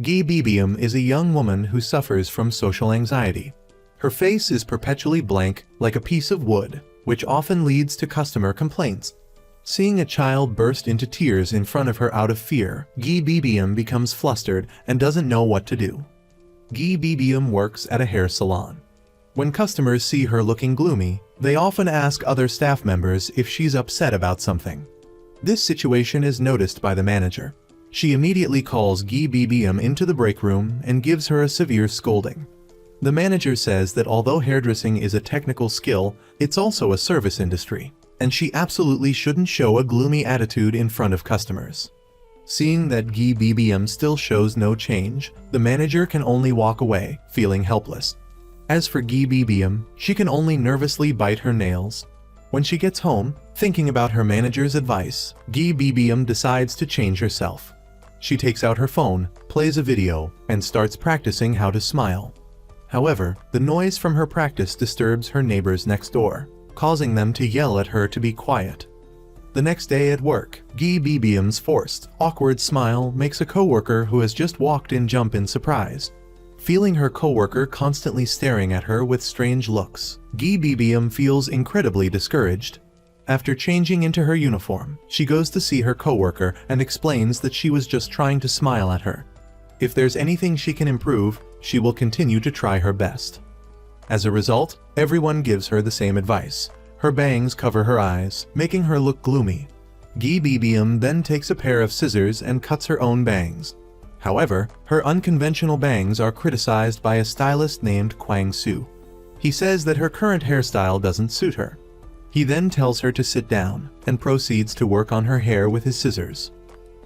Gi Bibium is a young woman who suffers from social anxiety. Her face is perpetually blank, like a piece of wood, which often leads to customer complaints. Seeing a child burst into tears in front of her out of fear, Gi Bibium becomes flustered and doesn't know what to do. Gi Bibium works at a hair salon. When customers see her looking gloomy, they often ask other staff members if she's upset about something. This situation is noticed by the manager. She immediately calls Gi Bibium into the break room and gives her a severe scolding. The manager says that although hairdressing is a technical skill, it's also a service industry, and she absolutely shouldn't show a gloomy attitude in front of customers. Seeing that Gi Bibium still shows no change, the manager can only walk away, feeling helpless. As for Gi Bibium, she can only nervously bite her nails. When she gets home, thinking about her manager's advice, Gi Bibium decides to change herself. She takes out her phone, plays a video, and starts practicing how to smile. However, the noise from her practice disturbs her neighbors next door, causing them to yell at her to be quiet. The next day at work, Gi Bibium's forced, awkward smile makes a coworker who has just walked in jump in surprise. Feeling her coworker constantly staring at her with strange looks, Gi Bibium feels incredibly discouraged. After changing into her uniform, she goes to see her coworker and explains that she was just trying to smile at her. If there's anything she can improve, she will continue to try her best. As a result, everyone gives her the same advice. Her bangs cover her eyes, making her look gloomy. Gi Bibium then takes a pair of scissors and cuts her own bangs. However, her unconventional bangs are criticized by a stylist named Kwang Soo. He says that her current hairstyle doesn't suit her. He then tells her to sit down and proceeds to work on her hair with his scissors.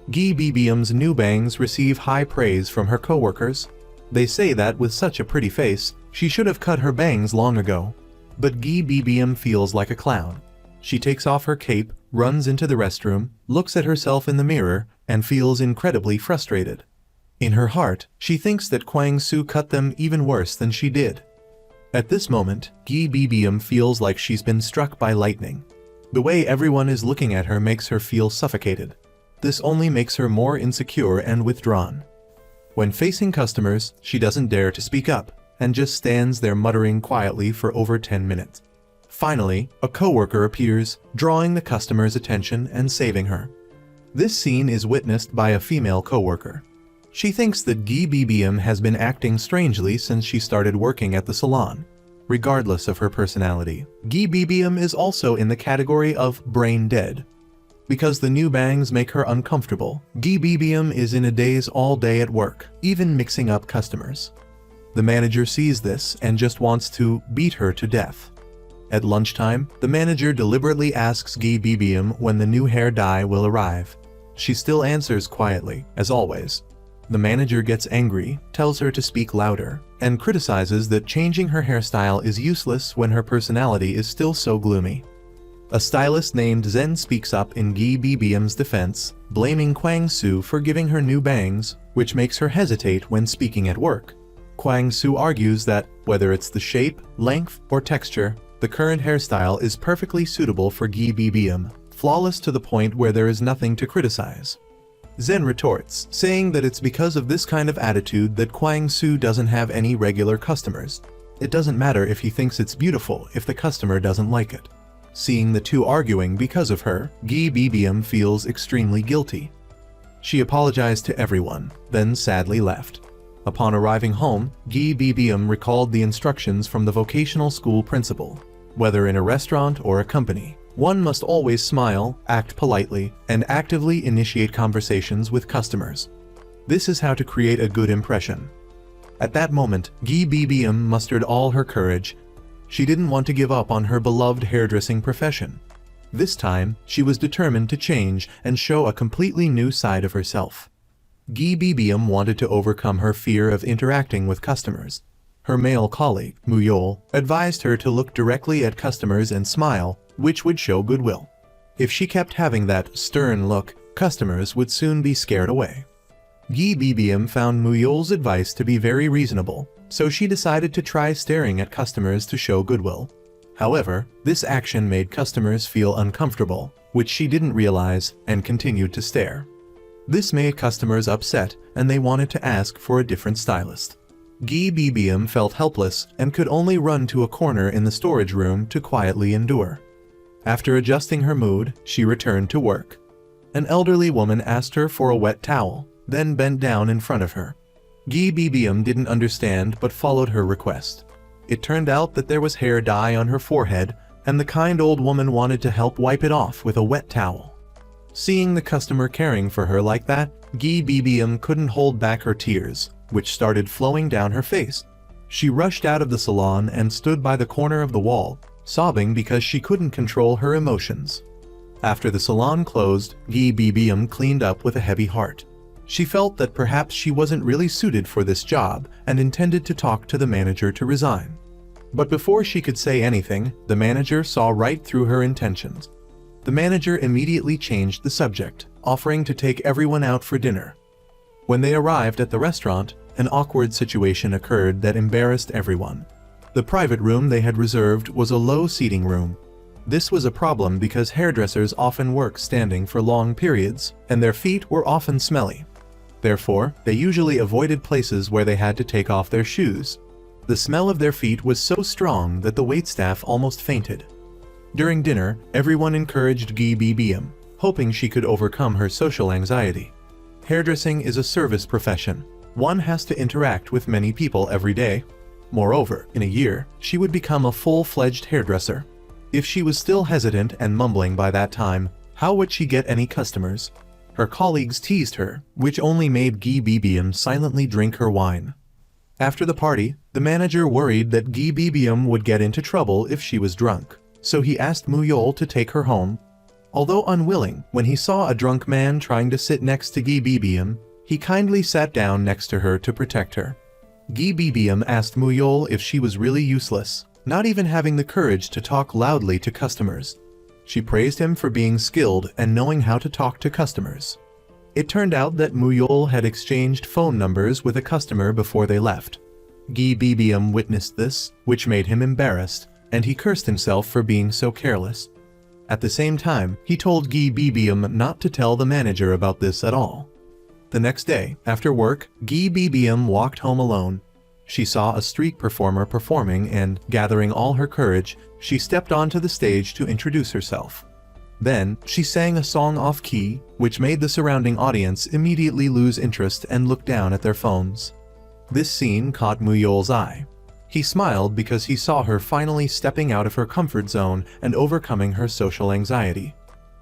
Gi Bibium's new bangs receive high praise from her coworkers. They say that with such a pretty face, she should have cut her bangs long ago. But Gi Bibium feels like a clown. She takes off her cape, runs into the restroom, looks at herself in the mirror, and feels incredibly frustrated. In her heart, she thinks that Kwang Soo cut them even worse than she did. At this moment, Gi Bibium feels like she's been struck by lightning. The way everyone is looking at her makes her feel suffocated. This only makes her more insecure and withdrawn. When facing customers, she doesn't dare to speak up, and just stands there muttering quietly for over 10 minutes. Finally, a coworker appears, drawing the customer's attention and saving her. This scene is witnessed by a female coworker. She thinks that Gi Bibium has been acting strangely since she started working at the salon. Regardless of her personality, Gi Bibium is also in the category of brain dead. Because the new bangs make her uncomfortable, Gi Bibium is in a daze all day at work, even mixing up customers. The manager sees this and just wants to beat her to death. At lunchtime, the manager deliberately asks Gi Bibium when the new hair dye will arrive. She still answers quietly, as always. The manager gets angry, tells her to speak louder, and criticizes that changing her hairstyle is useless when her personality is still so gloomy. A stylist named Zen speaks up in Gi Bibium's defense, blaming Kwang Soo for giving her new bangs, which makes her hesitate when speaking at work. Kwang Soo argues that, whether it's the shape, length, or texture, the current hairstyle is perfectly suitable for Gi Bibium, flawless to the point where there is nothing to criticize. Zen retorts, saying that it's because of this kind of attitude that Kwang Soo doesn't have any regular customers. It doesn't matter if he thinks it's beautiful if the customer doesn't like it. Seeing the two arguing because of her, Gi Bibium feels extremely guilty. She apologized to everyone, then sadly left. Upon arriving home, Gi Bibium recalled the instructions from the vocational school principal. Whether in a restaurant or a company, one must always smile, act politely, and actively initiate conversations with customers. This is how to create a good impression. At that moment, Gi Bibium mustered all her courage. She didn't want to give up on her beloved hairdressing profession. This time, she was determined to change and show a completely new side of herself. Gi Bibium wanted to overcome her fear of interacting with customers. Her male colleague, Muyol, advised her to look directly at customers and smile, which would show goodwill. If she kept having that stern look, customers would soon be scared away. Gi Bibium found Muyol's advice to be very reasonable, so she decided to try staring at customers to show goodwill. However, this action made customers feel uncomfortable, which she didn't realize, and continued to stare. This made customers upset and they wanted to ask for a different stylist. Gi Bibium felt helpless and could only run to a corner in the storage room to quietly endure. After adjusting her mood, she returned to work. An elderly woman asked her for a wet towel, then bent down in front of her. Gi Bibium didn't understand but followed her request. It turned out that there was hair dye on her forehead, and the kind old woman wanted to help wipe it off with a wet towel. Seeing the customer caring for her like that, Gi Bibium couldn't hold back her tears, which started flowing down her face. She rushed out of the salon and stood by the corner of the wall, sobbing because she couldn't control her emotions. After the salon closed, Gi Bibium cleaned up with a heavy heart. She felt that perhaps she wasn't really suited for this job and intended to talk to the manager to resign. But before she could say anything, the manager saw right through her intentions. The manager immediately changed the subject, offering to take everyone out for dinner. When they arrived at the restaurant, an awkward situation occurred that embarrassed everyone. The private room they had reserved was a low seating room. This was a problem because hairdressers often work standing for long periods, and their feet were often smelly. Therefore, they usually avoided places where they had to take off their shoes. The smell of their feet was so strong that the waitstaff almost fainted. During dinner, everyone encouraged Gi Bibium, hoping she could overcome her social anxiety. Hairdressing is a service profession. One has to interact with many people every day. Moreover, in a year, she would become a full-fledged hairdresser. If she was still hesitant and mumbling by that time, how would she get any customers? Her colleagues teased her, which only made Gi Bibium silently drink her wine. After the party, the manager worried that Gi Bibium would get into trouble if she was drunk, so he asked Muyol to take her home. Although unwilling, when he saw a drunk man trying to sit next to Gi Bibium, he kindly sat down next to her to protect her. Gi Bibium asked Muyol if she was really useless, not even having the courage to talk loudly to customers. She praised him for being skilled and knowing how to talk to customers. It turned out that Muyol had exchanged phone numbers with a customer before they left. Gi Bibium witnessed this, which made him embarrassed, and he cursed himself for being so careless. At the same time, he told Gi Bibium not to tell the manager about this at all. The next day, after work, Gi Bibium walked home alone. She saw a street performer performing and, gathering all her courage, she stepped onto the stage to introduce herself. Then, she sang a song off-key, which made the surrounding audience immediately lose interest and look down at their phones. This scene caught Muyol's eye. He smiled because he saw her finally stepping out of her comfort zone and overcoming her social anxiety.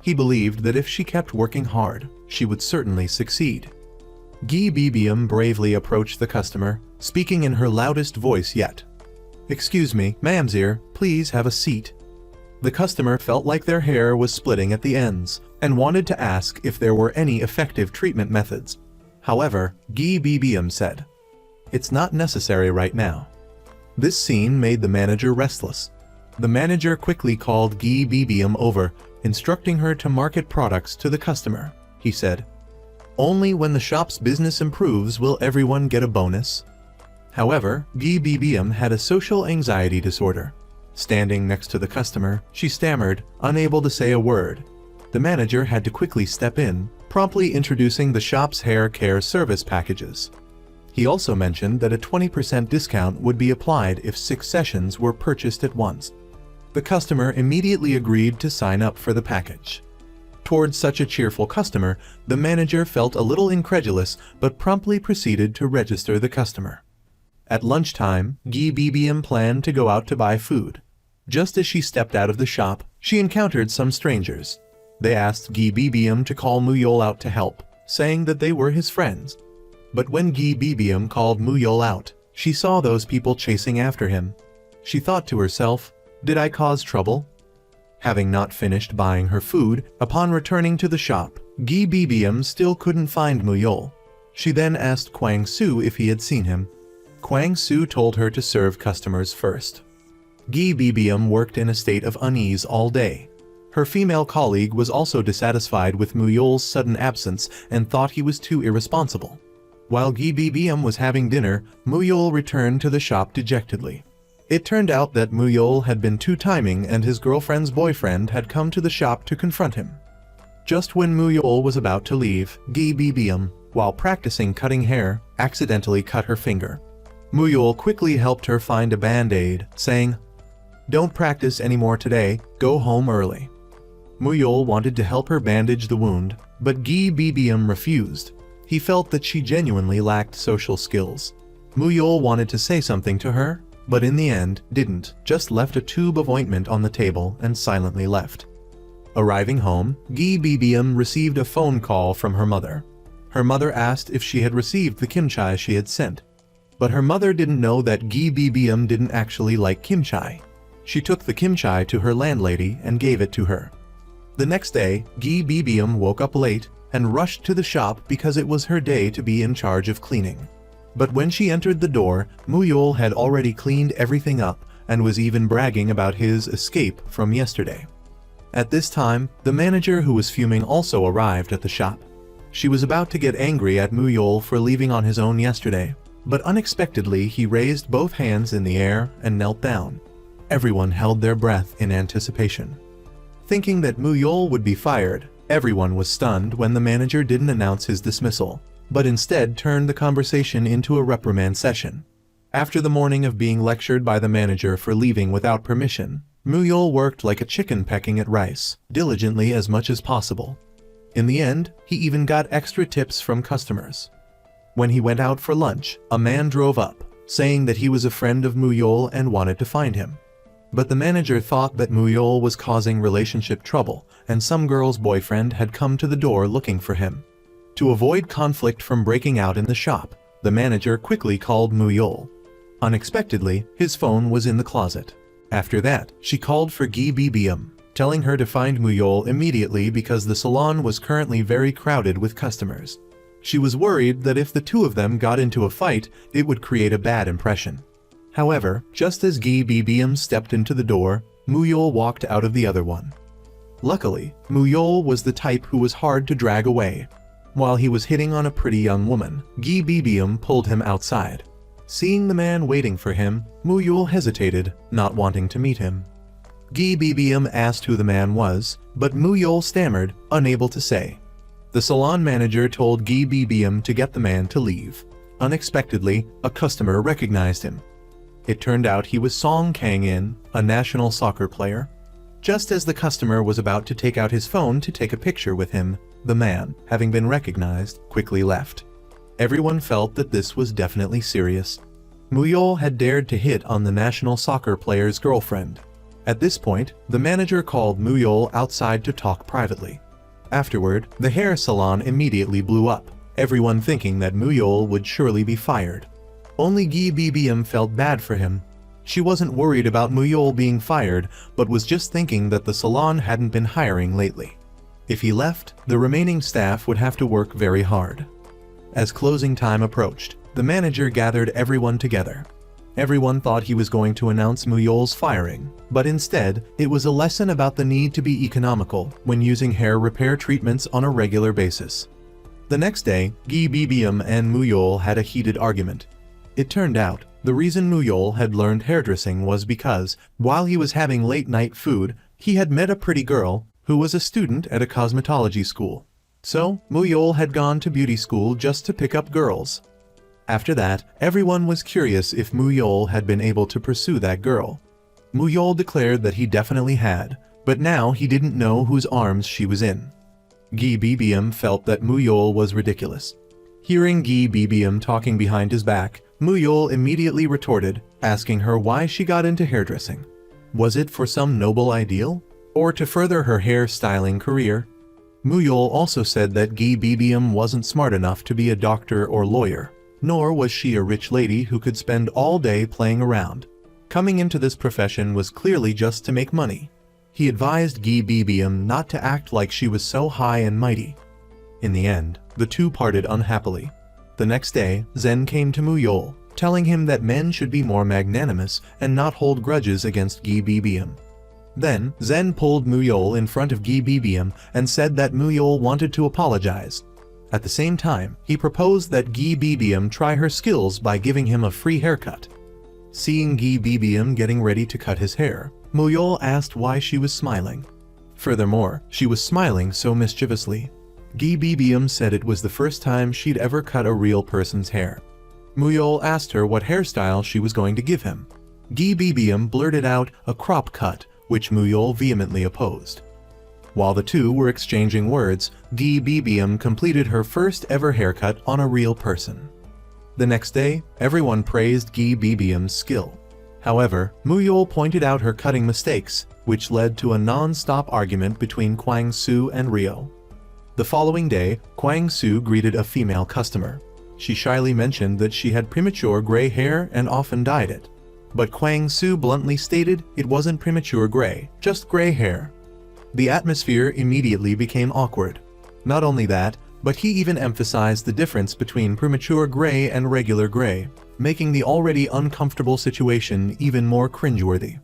He believed that if she kept working hard, she would certainly succeed. Gi Bibium bravely approached the customer, speaking in her loudest voice yet. "Excuse me, Mamsir, please have a seat." The customer felt like their hair was splitting at the ends, and wanted to ask if there were any effective treatment methods. However, Gi Bibium said, "It's not necessary right now." This scene made the manager restless. The manager quickly called Gi Bibium over, instructing her to market products to the customer. He said, "Only when the shop's business improves will everyone get a bonus." However, Gi Bibium had a social anxiety disorder. Standing next to the customer, she stammered, unable to say a word. The manager had to quickly step in, promptly introducing the shop's hair care service packages. He also mentioned that a 20% discount would be applied if 6 sessions were purchased at once. The customer immediately agreed to sign up for the package. Towards such a cheerful customer, the manager felt a little incredulous but promptly proceeded to register the customer. At lunchtime, Gi Bibium planned to go out to buy food. Just as she stepped out of the shop, she encountered some strangers. They asked Gi Bibium to call Muyol out to help, saying that they were his friends. But when Gi Bibium called Muyol out, she saw those people chasing after him. She thought to herself, "Did I cause trouble?" Having not finished buying her food, upon returning to the shop, Gi Bibium still couldn't find Muyol. She then asked Kwang Su if he had seen him. Kwang Su told her to serve customers first. Gi Bibium worked in a state of unease all day. Her female colleague was also dissatisfied with Muyol's sudden absence and thought he was too irresponsible. While Gi Bibium was having dinner, Muyol returned to the shop dejectedly. It turned out that Muyol had been two-timing and his girlfriend's boyfriend had come to the shop to confront him. Just when Muyol was about to leave, Gi Bibium, while practicing cutting hair, accidentally cut her finger. Muyol quickly helped her find a band-aid, saying, "Don't practice anymore today, go home early." Muyol wanted to help her bandage the wound, but Gi Bibium refused. He felt that she genuinely lacked social skills. Muyol wanted to say something to her, but in the end didn't, just left a tube of ointment on the table and silently left. Arriving home, Gi Bibium received a phone call from her mother. Her mother asked if she had received the kimchi she had sent. But her mother didn't know that Gi Bibium didn't actually like kimchi. She took the kimchi to her landlady and gave it to her. The next day, Gi Bibium woke up late and rushed to the shop because it was her day to be in charge of cleaning. But when she entered the door, Muyol had already cleaned everything up and was even bragging about his escape from yesterday. At this time, the manager who was fuming also arrived at the shop. She was about to get angry at Muyol for leaving on his own yesterday, but unexpectedly he raised both hands in the air and knelt down. Everyone held their breath in anticipation. Thinking that Muyol would be fired, everyone was stunned when the manager didn't announce his dismissal, but instead turned the conversation into a reprimand session. After the morning of being lectured by the manager for leaving without permission, Muyol worked like a chicken pecking at rice, diligently as much as possible. In the end, he even got extra tips from customers. When he went out for lunch, a man drove up, saying that he was a friend of Muyol and wanted to find him. But the manager thought that Muyol was causing relationship trouble, and some girl's boyfriend had come to the door looking for him. To avoid conflict from breaking out in the shop, the manager quickly called Muyol. Unexpectedly, his phone was in the closet. After that, she called for Gi Bibium, telling her to find Muyol immediately because the salon was currently very crowded with customers. She was worried that if the two of them got into a fight, it would create a bad impression. However, just as Gi Bibium stepped into the door, Muyol walked out of the other one. Luckily, Muyol was the type who was hard to drag away. While he was hitting on a pretty young woman, Gi Bibium pulled him outside. Seeing the man waiting for him, Muyol hesitated, not wanting to meet him. Gi Bibium asked who the man was, but Muyol stammered, unable to say. The salon manager told Gi Bibium to get the man to leave. Unexpectedly, a customer recognized him. It turned out he was Song Kang-in, a national soccer player. Just as the customer was about to take out his phone to take a picture with him, the man, having been recognized, quickly left. Everyone felt that this was definitely serious. Muyol had dared to hit on the national soccer player's girlfriend. At this point, the manager called Muyol outside to talk privately. Afterward, the hair salon immediately blew up, everyone thinking that Muyol would surely be fired. Only Gi Bibium felt bad for him. She wasn't worried about Muyol being fired, but was just thinking that the salon hadn't been hiring lately. If he left, the remaining staff would have to work very hard. As closing time approached, the manager gathered everyone together. Everyone thought he was going to announce Muyol's firing, but instead, it was a lesson about the need to be economical when using hair repair treatments on a regular basis. The next day, Gi Bibium and Muyol had a heated argument. It turned out, the reason Muyol had learned hairdressing was because, while he was having late-night food, he had met a pretty girl who was a student at a cosmetology school. So, Muyol had gone to beauty school just to pick up girls. After that, everyone was curious if Muyol had been able to pursue that girl. Muyol declared that he definitely had, but now he didn't know whose arms she was in. Gi Bibium felt that Muyol was ridiculous. Hearing Gi Bibium talking behind his back, Muyol immediately retorted, asking her why she got into hairdressing. Was it for some noble ideal? Or to further her hairstyling career? Muyol also said that Gi Bibium wasn't smart enough to be a doctor or lawyer, nor was she a rich lady who could spend all day playing around. Coming into this profession was clearly just to make money. He advised Gi Bibium not to act like she was so high and mighty. In the end, the two parted unhappily. The next day, Zen came to Muyol, telling him that men should be more magnanimous and not hold grudges against Gi Bibium. Then, Zen pulled Muyol in front of Gi Bibium and said that Muyol wanted to apologize. At the same time, he proposed that Gi Bibium try her skills by giving him a free haircut. Seeing Gi Bibium getting ready to cut his hair, Muyol asked why she was smiling. Furthermore, she was smiling so mischievously. Gi Bibium said it was the first time she'd ever cut a real person's hair. Muyol asked her what hairstyle she was going to give him. Gi Bibium blurted out a crop cut, which Muyol vehemently opposed. While the two were exchanging words, Gi Bibium completed her first ever haircut on a real person. The next day, everyone praised Gi Bibium's skill. However, Muyol pointed out her cutting mistakes, which led to a non-stop argument between Kwang Su and Rio. The following day, Kwang Su greeted a female customer. She shyly mentioned that she had premature gray hair and often dyed it. But Kwang Su bluntly stated it wasn't premature gray, just gray hair. The atmosphere immediately became awkward. Not only that, but he even emphasized the difference between premature gray and regular gray, making the already uncomfortable situation even more cringeworthy.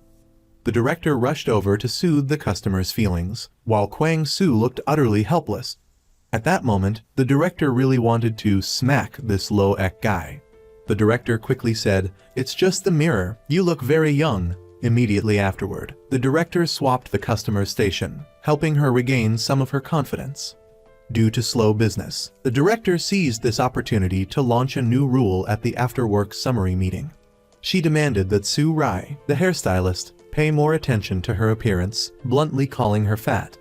The director rushed over to soothe the customer's feelings, while Kwang Su looked utterly helpless. At that moment, the director really wanted to smack this low-ec guy. The director quickly said, "It's just the mirror, you look very young." Immediately afterward, the director swapped the customer's station, helping her regain some of her confidence. Due to slow business, the director seized this opportunity to launch a new rule at the after-work summary meeting. She demanded that Su Rai, the hairstylist, pay more attention to her appearance, bluntly calling her fat.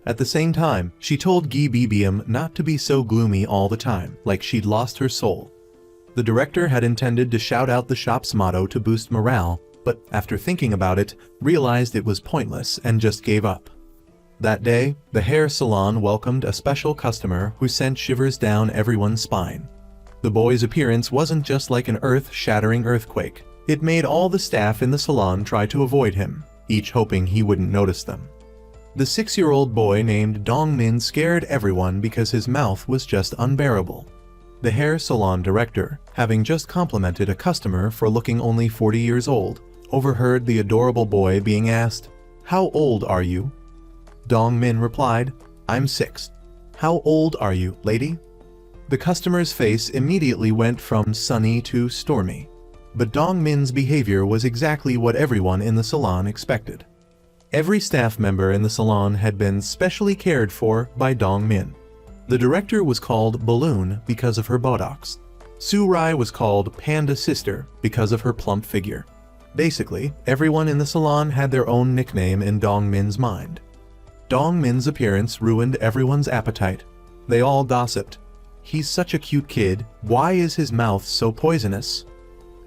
At the same time, she told Gi Bibium not to be so gloomy all the time, like she'd lost her soul. The director had intended to shout out the shop's motto to boost morale, but after thinking about it, realized it was pointless and just gave up. That day, the hair salon welcomed a special customer who sent shivers down everyone's spine. The boy's appearance wasn't just like an earth-shattering earthquake. It made all the staff in the salon try to avoid him, each hoping he wouldn't notice them. The 6-year-old boy named Dong Min scared everyone because his mouth was just unbearable. The hair salon director, having just complimented a customer for looking only 40 years old, overheard the adorable boy being asked, "How old are you?" Dong Min replied, "I'm 6. How old are you, lady?" The customer's face immediately went from sunny to stormy. But Dong Min's behavior was exactly what everyone in the salon expected. Every staff member in the salon had been specially cared for by Dong Min. The director was called Balloon because of her buttocks. Su Rai was called Panda Sister because of her plump figure. Basically, everyone in the salon had their own nickname in Dong Min's mind. Dong Min's appearance ruined everyone's appetite. They all gossiped. "He's such a cute kid, why is his mouth so poisonous?"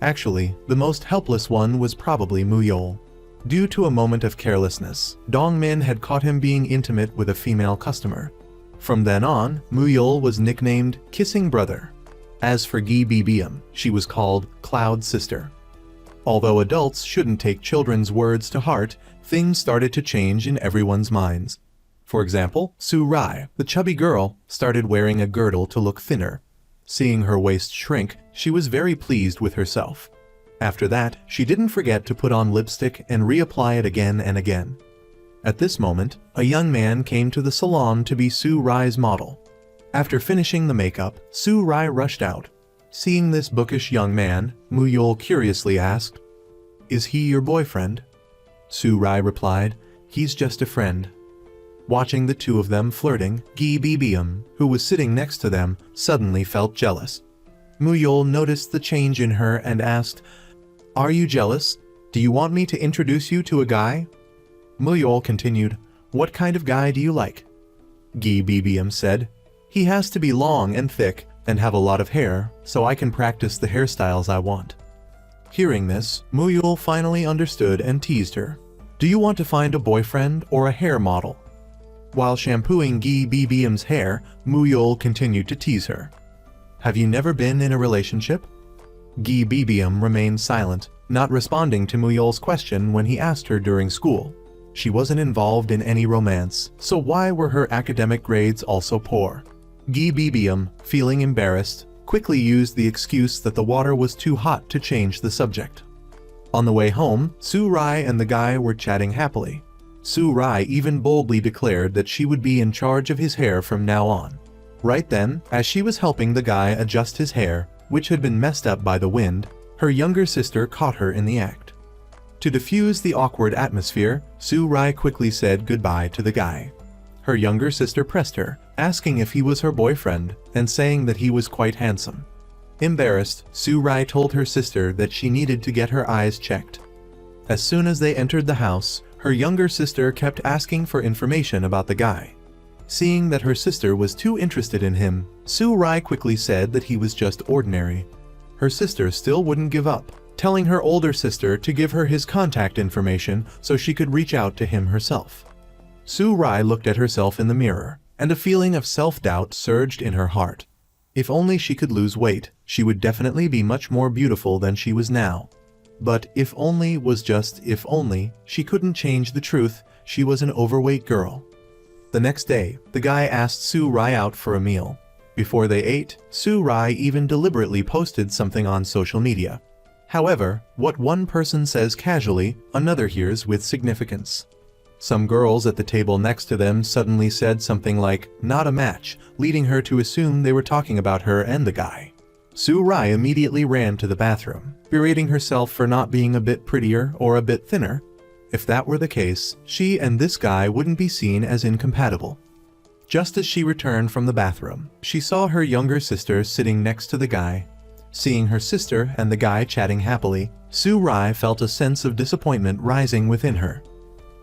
Actually, the most helpless one was probably Muyol. Due to a moment of carelessness, Dong Min had caught him being intimate with a female customer. From then on, Muyol was nicknamed Kissing Brother. As for Gi Bibium, she was called Cloud Sister. Although adults shouldn't take children's words to heart, things started to change in everyone's minds. For example, Su Rai, the chubby girl, started wearing a girdle to look thinner. Seeing her waist shrink, she was very pleased with herself. After that, she didn't forget to put on lipstick and reapply it again and again. At this moment, a young man came to the salon to be Su Rai's model. After finishing the makeup, Su Rai rushed out. Seeing this bookish young man, Muyol curiously asked, "Is he your boyfriend?" Su Rai replied, "He's just a friend." Watching the two of them flirting, Gi Bibium, who was sitting next to them, suddenly felt jealous. Muyol noticed the change in her and asked, "Are you jealous? Do you want me to introduce you to a guy?" Muyol continued, "What kind of guy do you like?" Gi Bibium said, "He has to be long and thick and have a lot of hair, so I can practice the hairstyles I want." Hearing this, Muyol finally understood and teased her. "Do you want to find a boyfriend or a hair model?" While shampooing Gi Bibium's hair, Muyol continued to tease her. "Have you never been in a relationship?" Gi Bibium remained silent, not responding to Muyol's question when he asked her during school. She wasn't involved in any romance, so why were her academic grades also poor? Gi Bibium, feeling embarrassed, quickly used the excuse that the water was too hot to change the subject. On the way home, Su Rai and the guy were chatting happily. Su Rai even boldly declared that she would be in charge of his hair from now on. Right then, as she was helping the guy adjust his hair, which had been messed up by the wind, her younger sister caught her in the act. To diffuse the awkward atmosphere, Su Rai quickly said goodbye to the guy. Her younger sister pressed her, asking if he was her boyfriend, and saying that he was quite handsome. Embarrassed, Su Rai told her sister that she needed to get her eyes checked. As soon as they entered the house, her younger sister kept asking for information about the guy. Seeing that her sister was too interested in him, Su Rai quickly said that he was just ordinary. Her sister still wouldn't give up, telling her older sister to give her his contact information so she could reach out to him herself. Su Rai looked at herself in the mirror, and a feeling of self-doubt surged in her heart. If only she could lose weight, she would definitely be much more beautiful than she was now. But if only was just if only, she couldn't change the truth, she was an overweight girl. The next day, the guy asked Su Rai out for a meal. Before they ate, Su Rai even deliberately posted something on social media. However, what one person says casually, another hears with significance. Some girls at the table next to them suddenly said something like, "Not a match," leading her to assume they were talking about her and the guy. Su Rai immediately ran to the bathroom, berating herself for not being a bit prettier or a bit thinner. If that were the case, she and this guy wouldn't be seen as incompatible. Just as she returned from the bathroom, she saw her younger sister sitting next to the guy. Seeing her sister and the guy chatting happily, Su Rai felt a sense of disappointment rising within her.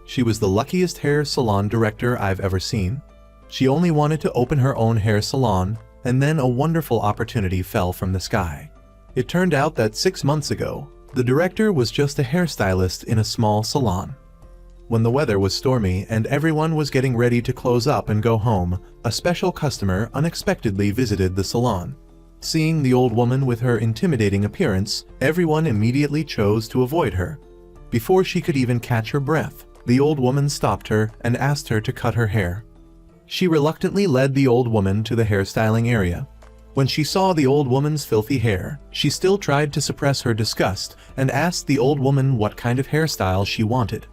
She was the luckiest hair salon director I've ever seen. She only wanted to open her own hair salon, and then a wonderful opportunity fell from the sky. It turned out that 6 months ago, the director was just a hairstylist in a small salon. When the weather was stormy and everyone was getting ready to close up and go home, a special customer unexpectedly visited the salon. Seeing the old woman with her intimidating appearance, everyone immediately chose to avoid her. Before she could even catch her breath, the old woman stopped her and asked her to cut her hair. She reluctantly led the old woman to the hairstyling area. When she saw the old woman's filthy hair, she still tried to suppress her disgust and asked the old woman what kind of hairstyle she wanted.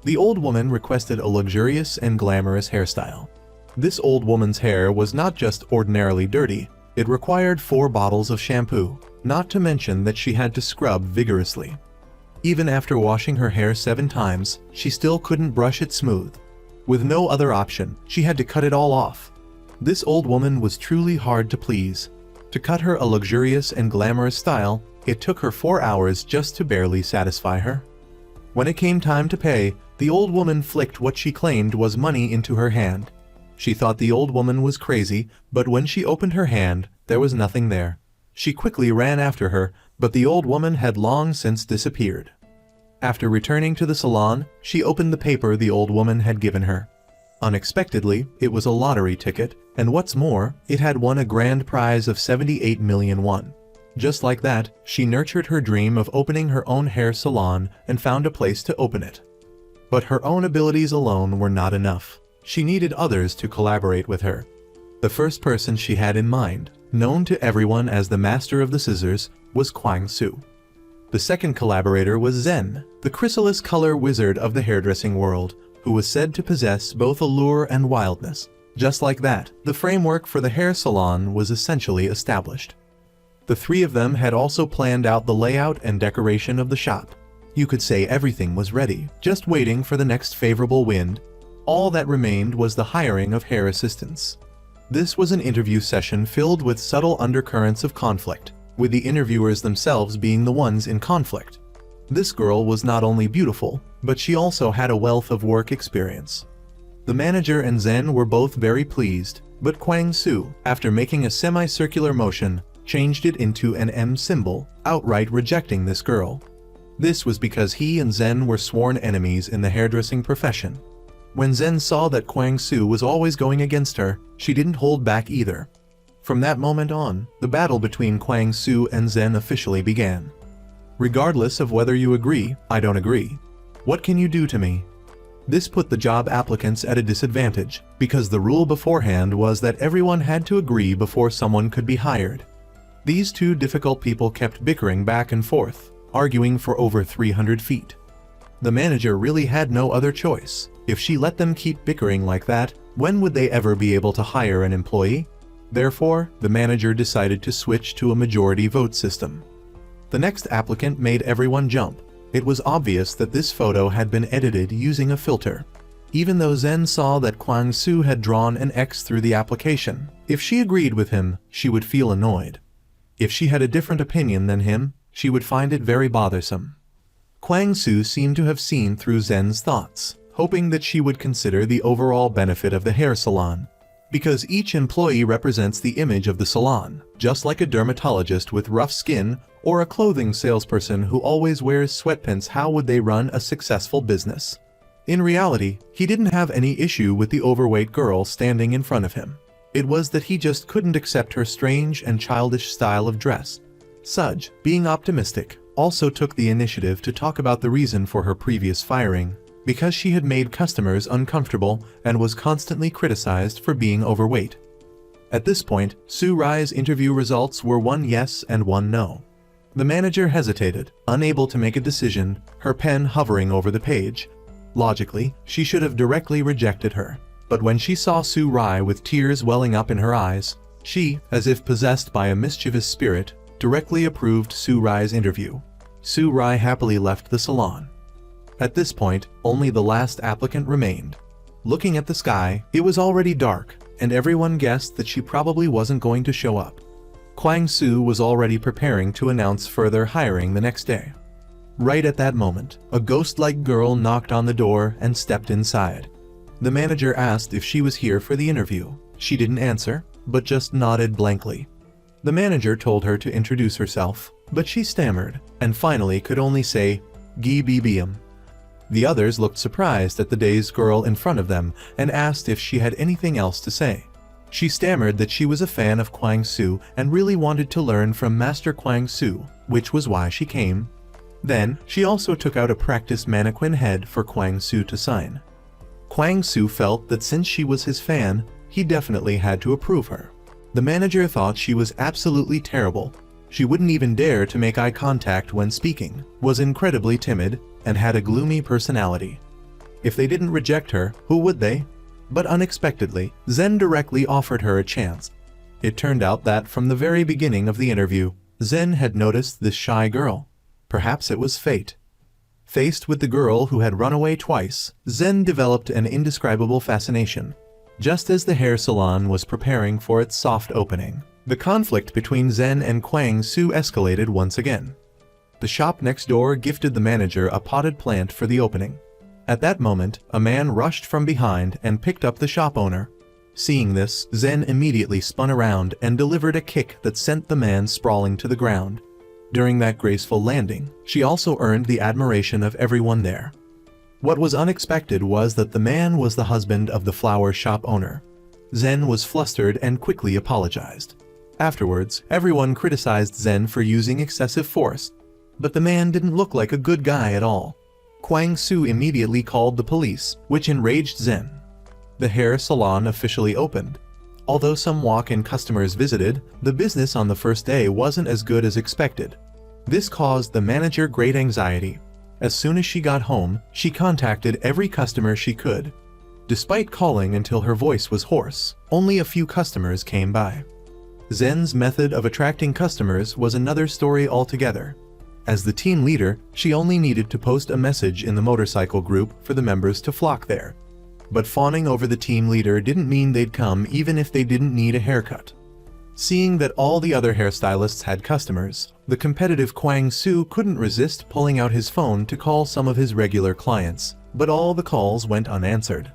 The old woman requested a luxurious and glamorous hairstyle. This old woman's hair was not just ordinarily dirty, it required 4 bottles of shampoo, not to mention that she had to scrub vigorously. Even after washing her hair 7 times, she still couldn't brush it smooth. With no other option, she had to cut it all off. This old woman was truly hard to please. To cut her a luxurious and glamorous style, it took her 4 hours just to barely satisfy her. When it came time to pay, the old woman flicked what she claimed was money into her hand. She thought the old woman was crazy, but when she opened her hand, there was nothing there. She quickly ran after her, but the old woman had long since disappeared. After returning to the salon, she opened the paper the old woman had given her. Unexpectedly, it was a lottery ticket, and what's more, it had won a grand prize of 78 million won. Just like that, she nurtured her dream of opening her own hair salon and found a place to open it. But her own abilities alone were not enough. She needed others to collaborate with her. The first person she had in mind, known to everyone as the Master of the Scissors, was Kwang Su. The second collaborator was Zen, the chrysalis color wizard of the hairdressing world, who was said to possess both allure and wildness. Just like that, the framework for the hair salon was essentially established. The 3 of them had also planned out the layout and decoration of the shop. You could say everything was ready, just waiting for the next favorable wind. All that remained was the hiring of hair assistants. This was an interview session filled with subtle undercurrents of conflict, with the interviewers themselves being the ones in conflict. This girl was not only beautiful, but she also had a wealth of work experience. The manager and Zen were both very pleased, but Kwang Su, after making a semicircular motion, changed it into an M symbol, outright rejecting this girl. This was because he and Zen were sworn enemies in the hairdressing profession. When Zen saw that Kwang Su was always going against her, she didn't hold back either. From that moment on, the battle between Kwang Su and Zen officially began. Regardless of whether you agree, I don't agree. What can you do to me? This put the job applicants at a disadvantage, because the rule beforehand was that everyone had to agree before someone could be hired. These 2 difficult people kept bickering back and forth, arguing for over 300 feet. The manager really had no other choice. If she let them keep bickering like that, when would they ever be able to hire an employee? Therefore, the manager decided to switch to a majority vote system. The next applicant made everyone jump. It was obvious that this photo had been edited using a filter. Even though Zen saw that Kwang Soo had drawn an X through the application, if she agreed with him, she would feel annoyed. If she had a different opinion than him, she would find it very bothersome. Kwang Soo seemed to have seen through Zen's thoughts, hoping that she would consider the overall benefit of the hair salon. Because each employee represents the image of the salon, just like a dermatologist with rough skin or a clothing salesperson who always wears sweatpants. How would they run a successful business? In reality, he didn't have any issue with the overweight girl standing in front of him. It was that he just couldn't accept her strange and childish style of dress. Sudge, being optimistic, also took the initiative to talk about the reason for her previous firing, because she had made customers uncomfortable and was constantly criticized for being overweight. At this point, Soo Rai's interview results were one yes and one no. The manager hesitated, unable to make a decision, her pen hovering over the page. Logically, she should have directly rejected her. But when she saw Soo Rai with tears welling up in her eyes, she, as if possessed by a mischievous spirit, directly approved Soo Rai's interview. Soo Rai happily left the salon. At this point, only the last applicant remained. Looking at the sky, it was already dark, and everyone guessed that she probably wasn't going to show up. Kwang Soo was already preparing to announce further hiring the next day. Right at that moment, a ghost-like girl knocked on the door and stepped inside. The manager asked if she was here for the interview. She didn't answer, but just nodded blankly. The manager told her to introduce herself, but she stammered, and finally could only say, "Gi BBM." The others looked surprised at the dazed girl in front of them and asked if she had anything else to say. She stammered that she was a fan of Kwang Soo and really wanted to learn from Master Kwang Soo, which was why she came. Then, she also took out a practice mannequin head for Kwang Soo to sign. Kwang Soo felt that since she was his fan, he definitely had to approve her. The manager thought she was absolutely terrible. She wouldn't even dare to make eye contact when speaking, was incredibly timid, and had a gloomy personality. If they didn't reject her, who would they? But unexpectedly, Zen directly offered her a chance. It turned out that from the very beginning of the interview, Zen had noticed this shy girl. Perhaps it was fate. Faced with the girl who had run away twice, Zen developed an indescribable fascination. Just as the hair salon was preparing for its soft opening, the conflict between Zen and Kwang Soo escalated once again. The shop next door gifted the manager a potted plant for the opening. At that moment, a man rushed from behind and picked up the shop owner. Seeing this, Zen immediately spun around and delivered a kick that sent the man sprawling to the ground. During that graceful landing, she also earned the admiration of everyone there. What was unexpected was that the man was the husband of the flower shop owner. Zen was flustered and quickly apologized. Afterwards, everyone criticized Zen for using excessive force, but the man didn't look like a good guy at all. Kwang Soo immediately called the police, which enraged Zen. The hair salon officially opened. Although some walk-in customers visited, the business on the first day wasn't as good as expected. This caused the manager great anxiety. As soon as she got home, she contacted every customer she could. Despite calling until her voice was hoarse, only a few customers came by. Zen's method of attracting customers was another story altogether. As the team leader, she only needed to post a message in the motorcycle group for the members to flock there. But fawning over the team leader didn't mean they'd come even if they didn't need a haircut. Seeing that all the other hairstylists had customers, the competitive Kwang Soo couldn't resist pulling out his phone to call some of his regular clients, but all the calls went unanswered.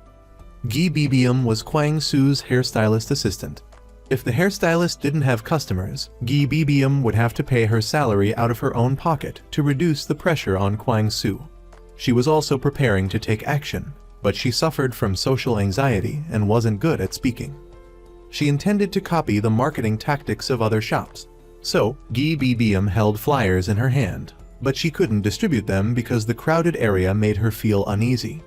Gi BBM was Kwang Soo's hairstylist assistant. If the hairstylist didn't have customers, Gi BBM would have to pay her salary out of her own pocket to reduce the pressure on Kwang Soo. She was also preparing to take action, but she suffered from social anxiety and wasn't good at speaking. She intended to copy the marketing tactics of other shops. So, Gi BBM held flyers in her hand, but she couldn't distribute them because the crowded area made her feel uneasy.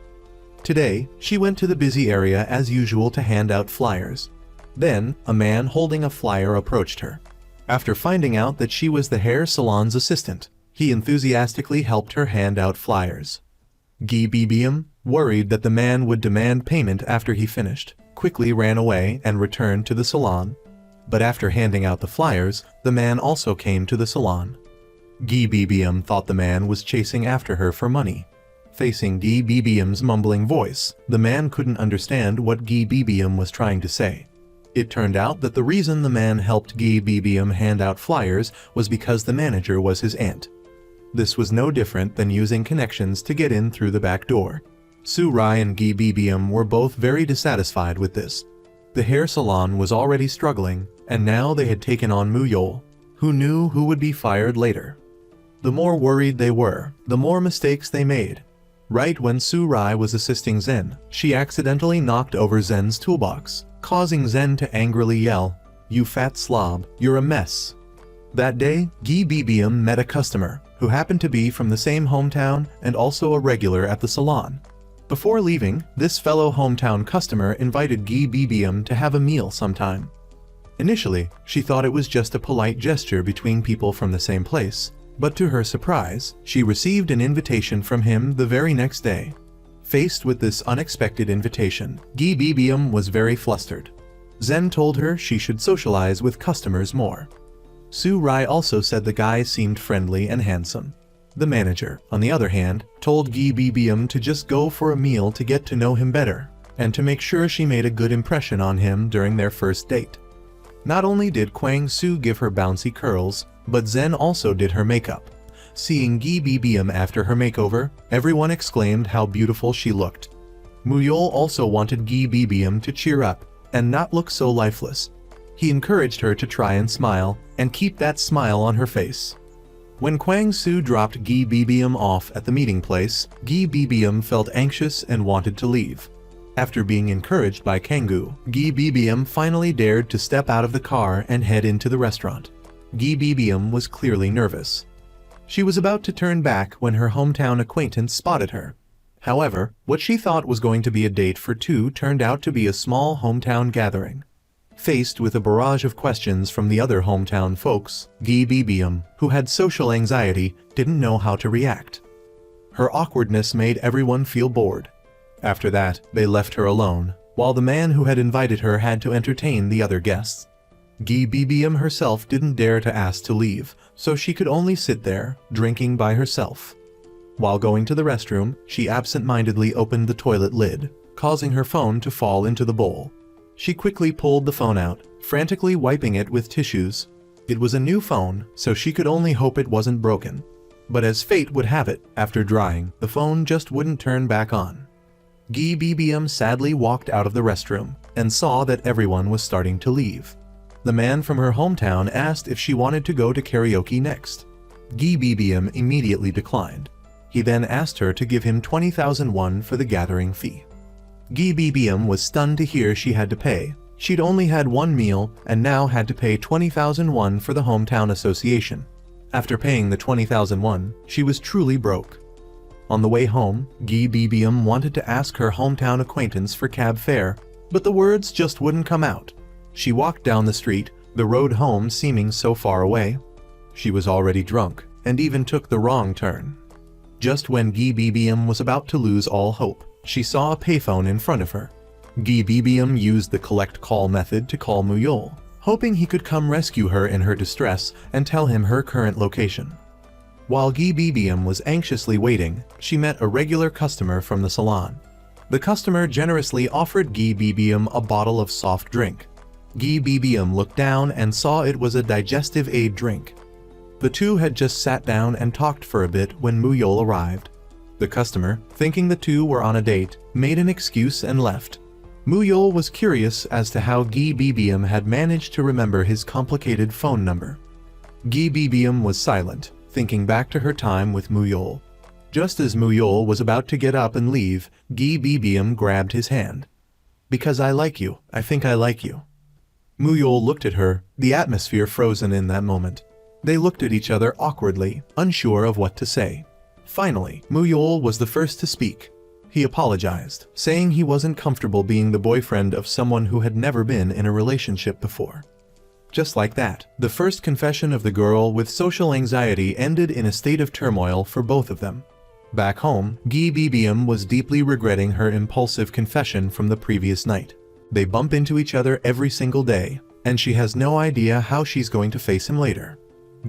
Today, she went to the busy area as usual to hand out flyers. Then, a man holding a flyer approached her. After finding out that she was the hair salon's assistant, he enthusiastically helped her hand out flyers. Gi BBM, worried that the man would demand payment after he finished, quickly ran away and returned to the salon. But after handing out the flyers, the man also came to the salon. Gi BBM thought the man was chasing after her for money. Facing Gi BBM's mumbling voice, the man couldn't understand what Gi BBM was trying to say. It turned out that the reason the man helped Gi BBM hand out flyers was because the manager was his aunt. This was no different than using connections to get in through the back door. Su Rai and Gi BBM were both very dissatisfied with this. The hair salon was already struggling, and now they had taken on Muyol, who knew who would be fired later. The more worried they were, the more mistakes they made. Right when Su Rai was assisting Zen, she accidentally knocked over Zen's toolbox, causing Zen to angrily yell, "You fat slob, you're a mess." That day, Gi BBM met a customer, who happened to be from the same hometown and also a regular at the salon. Before leaving, this fellow hometown customer invited Gi BBM to have a meal sometime. Initially, she thought it was just a polite gesture between people from the same place, but to her surprise, she received an invitation from him the very next day. Faced with this unexpected invitation, Gi BBM was very flustered. Zen told her she should socialize with customers more. Su Rai also said the guy seemed friendly and handsome. The manager, on the other hand, told Gi BBM to just go for a meal to get to know him better, and to make sure she made a good impression on him during their first date. Not only did Kwang Su give her bouncy curls, but Zen also did her makeup. Seeing Gi BBM after her makeover, everyone exclaimed how beautiful she looked. Muyol also wanted Gi BBM to cheer up and not look so lifeless. He encouraged her to try and smile, and keep that smile on her face. When Kwang Su dropped Gi BBM off at the meeting place, Gi BBM felt anxious and wanted to leave. After being encouraged by Kangoo, Gi BBM finally dared to step out of the car and head into the restaurant. Gi BBM was clearly nervous. She was about to turn back when her hometown acquaintance spotted her. However, what she thought was going to be a date for two turned out to be a small hometown gathering. Faced with a barrage of questions from the other hometown folks, Gi BBM, who had social anxiety, didn't know how to react. Her awkwardness made everyone feel bored. After that, they left her alone, while the man who had invited her had to entertain the other guests. Gi BBM herself didn't dare to ask to leave, so she could only sit there, drinking by herself. While going to the restroom, she absent-mindedly opened the toilet lid, causing her phone to fall into the bowl. She quickly pulled the phone out, frantically wiping it with tissues. It was a new phone, so she could only hope it wasn't broken. But as fate would have it, after drying, the phone just wouldn't turn back on. Gi BBM sadly walked out of the restroom, and saw that everyone was starting to leave. The man from her hometown asked if she wanted to go to karaoke next. Gi BBM immediately declined. He then asked her to give him 20,000 won for the gathering fee. Gi BBM was stunned to hear she had to pay. She'd only had one meal and now had to pay 20,000 won for the hometown association. After paying the 20,000 won, she was truly broke. On the way home, Gi BBM wanted to ask her hometown acquaintance for cab fare, but the words just wouldn't come out. She walked down the street, the road home seeming so far away. She was already drunk, and even took the wrong turn. Just when Gi BBM was about to lose all hope, she saw a payphone in front of her. Gi BBM used the collect call method to call Muyol, hoping he could come rescue her in her distress and tell him her current location. While Gi BBM was anxiously waiting, she met a regular customer from the salon. The customer generously offered Gi BBM a bottle of soft drink. Gi BBM looked down and saw it was a digestive aid drink. The two had just sat down and talked for a bit when Muyol arrived. The customer, thinking the two were on a date, made an excuse and left. Muyol was curious as to how Gi BBM had managed to remember his complicated phone number. Gi BBM was silent, thinking back to her time with Muyol. Just as Muyol was about to get up and leave, Gi BBM grabbed his hand. "Because I like you, I think I like you." Muyol looked at her, the atmosphere frozen in that moment. They looked at each other awkwardly, unsure of what to say. Finally, Muyol was the first to speak. He apologized, saying he wasn't comfortable being the boyfriend of someone who had never been in a relationship before. Just like that, the first confession of the girl with social anxiety ended in a state of turmoil for both of them. Back home, Gi BBM was deeply regretting her impulsive confession from the previous night. They bump into each other every single day, and she has no idea how she's going to face him later.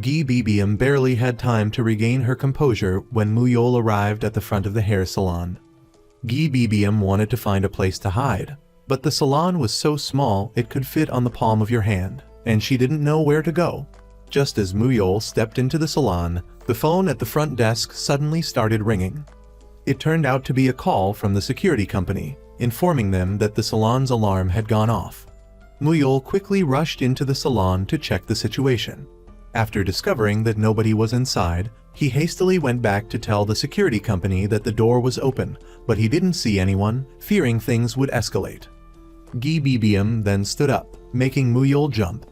Gi Bibiam barely had time to regain her composure when Muyol arrived at the front of the hair salon. Gi Bibiam wanted to find a place to hide, but the salon was so small it could fit on the palm of your hand, and she didn't know where to go. Just as Muyol stepped into the salon, the phone at the front desk suddenly started ringing. It turned out to be a call from the security company, informing them that the salon's alarm had gone off. Muyol quickly rushed into the salon to check the situation. After discovering that nobody was inside, he hastily went back to tell the security company that the door was open, but he didn't see anyone, fearing things would escalate. Gi Bibiam then stood up, making Muyol jump.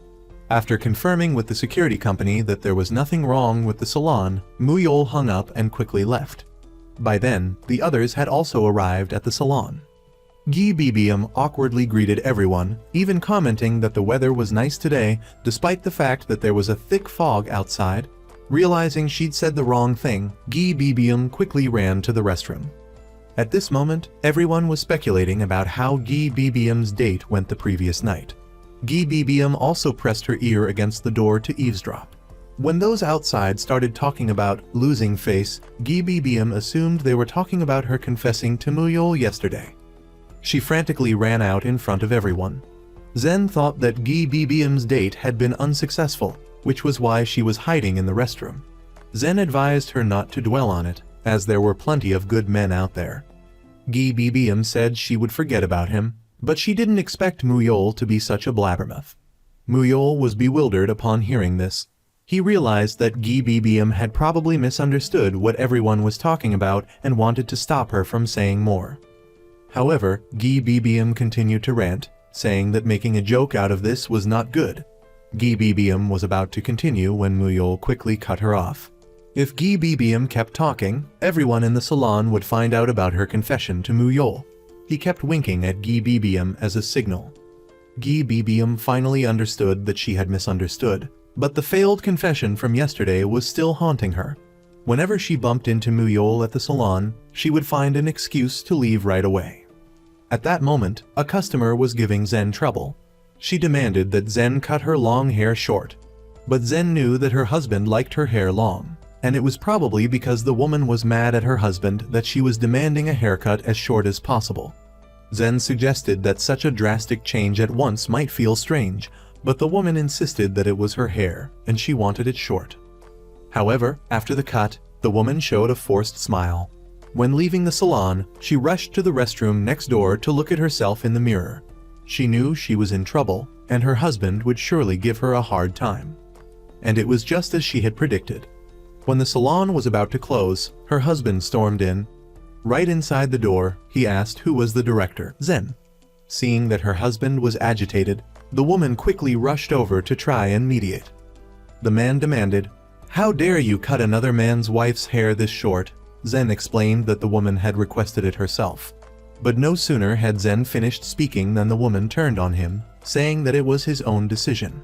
After confirming with the security company that there was nothing wrong with the salon, Muyol hung up and quickly left. By then, the others had also arrived at the salon. Gi Bibiam awkwardly greeted everyone, even commenting that the weather was nice today despite the fact that there was a thick fog outside. Realizing she'd said the wrong thing, Gi Bibiam quickly ran to the restroom. At this moment, everyone was speculating about how Gi Bibiam's date went the previous night. Gi Bibiam also pressed her ear against the door to eavesdrop. When those outside started talking about losing face, Gi Bibiam assumed they were talking about her confessing to Muyol yesterday. She frantically ran out in front of everyone. Zen thought that Gi Bibiam's date had been unsuccessful, which was why she was hiding in the restroom. Zen advised her not to dwell on it, as there were plenty of good men out there. Gi Bibiam said she would forget about him, but she didn't expect Muyol to be such a blabbermouth. Muyol was bewildered upon hearing this. He realized that Gi Bibiam had probably misunderstood what everyone was talking about and wanted to stop her from saying more. However, Gi Bibiam continued to rant, saying that making a joke out of this was not good. Gi Bibiam was about to continue when Muyol quickly cut her off. If Gi Bibiam kept talking, everyone in the salon would find out about her confession to Muyol. He kept winking at Gi Bibiam as a signal. Gi Bibiam finally understood that she had misunderstood, but the failed confession from yesterday was still haunting her. Whenever she bumped into Muyol at the salon, she would find an excuse to leave right away. At that moment, a customer was giving Zen trouble. She demanded that Zen cut her long hair short. But Zen knew that her husband liked her hair long, and it was probably because the woman was mad at her husband that she was demanding a haircut as short as possible. Zen suggested that such a drastic change at once might feel strange, but the woman insisted that it was her hair, and she wanted it short. However, after the cut, the woman showed a forced smile. When leaving the salon, she rushed to the restroom next door to look at herself in the mirror. She knew she was in trouble, and her husband would surely give her a hard time. And it was just as she had predicted. When the salon was about to close, her husband stormed in. Right inside the door, he asked who was the director, Zen. Seeing that her husband was agitated, the woman quickly rushed over to try and mediate. The man demanded, "How dare you cut another man's wife's hair this short?" Zen explained that the woman had requested it herself. But no sooner had Zen finished speaking than the woman turned on him, saying that it was his own decision.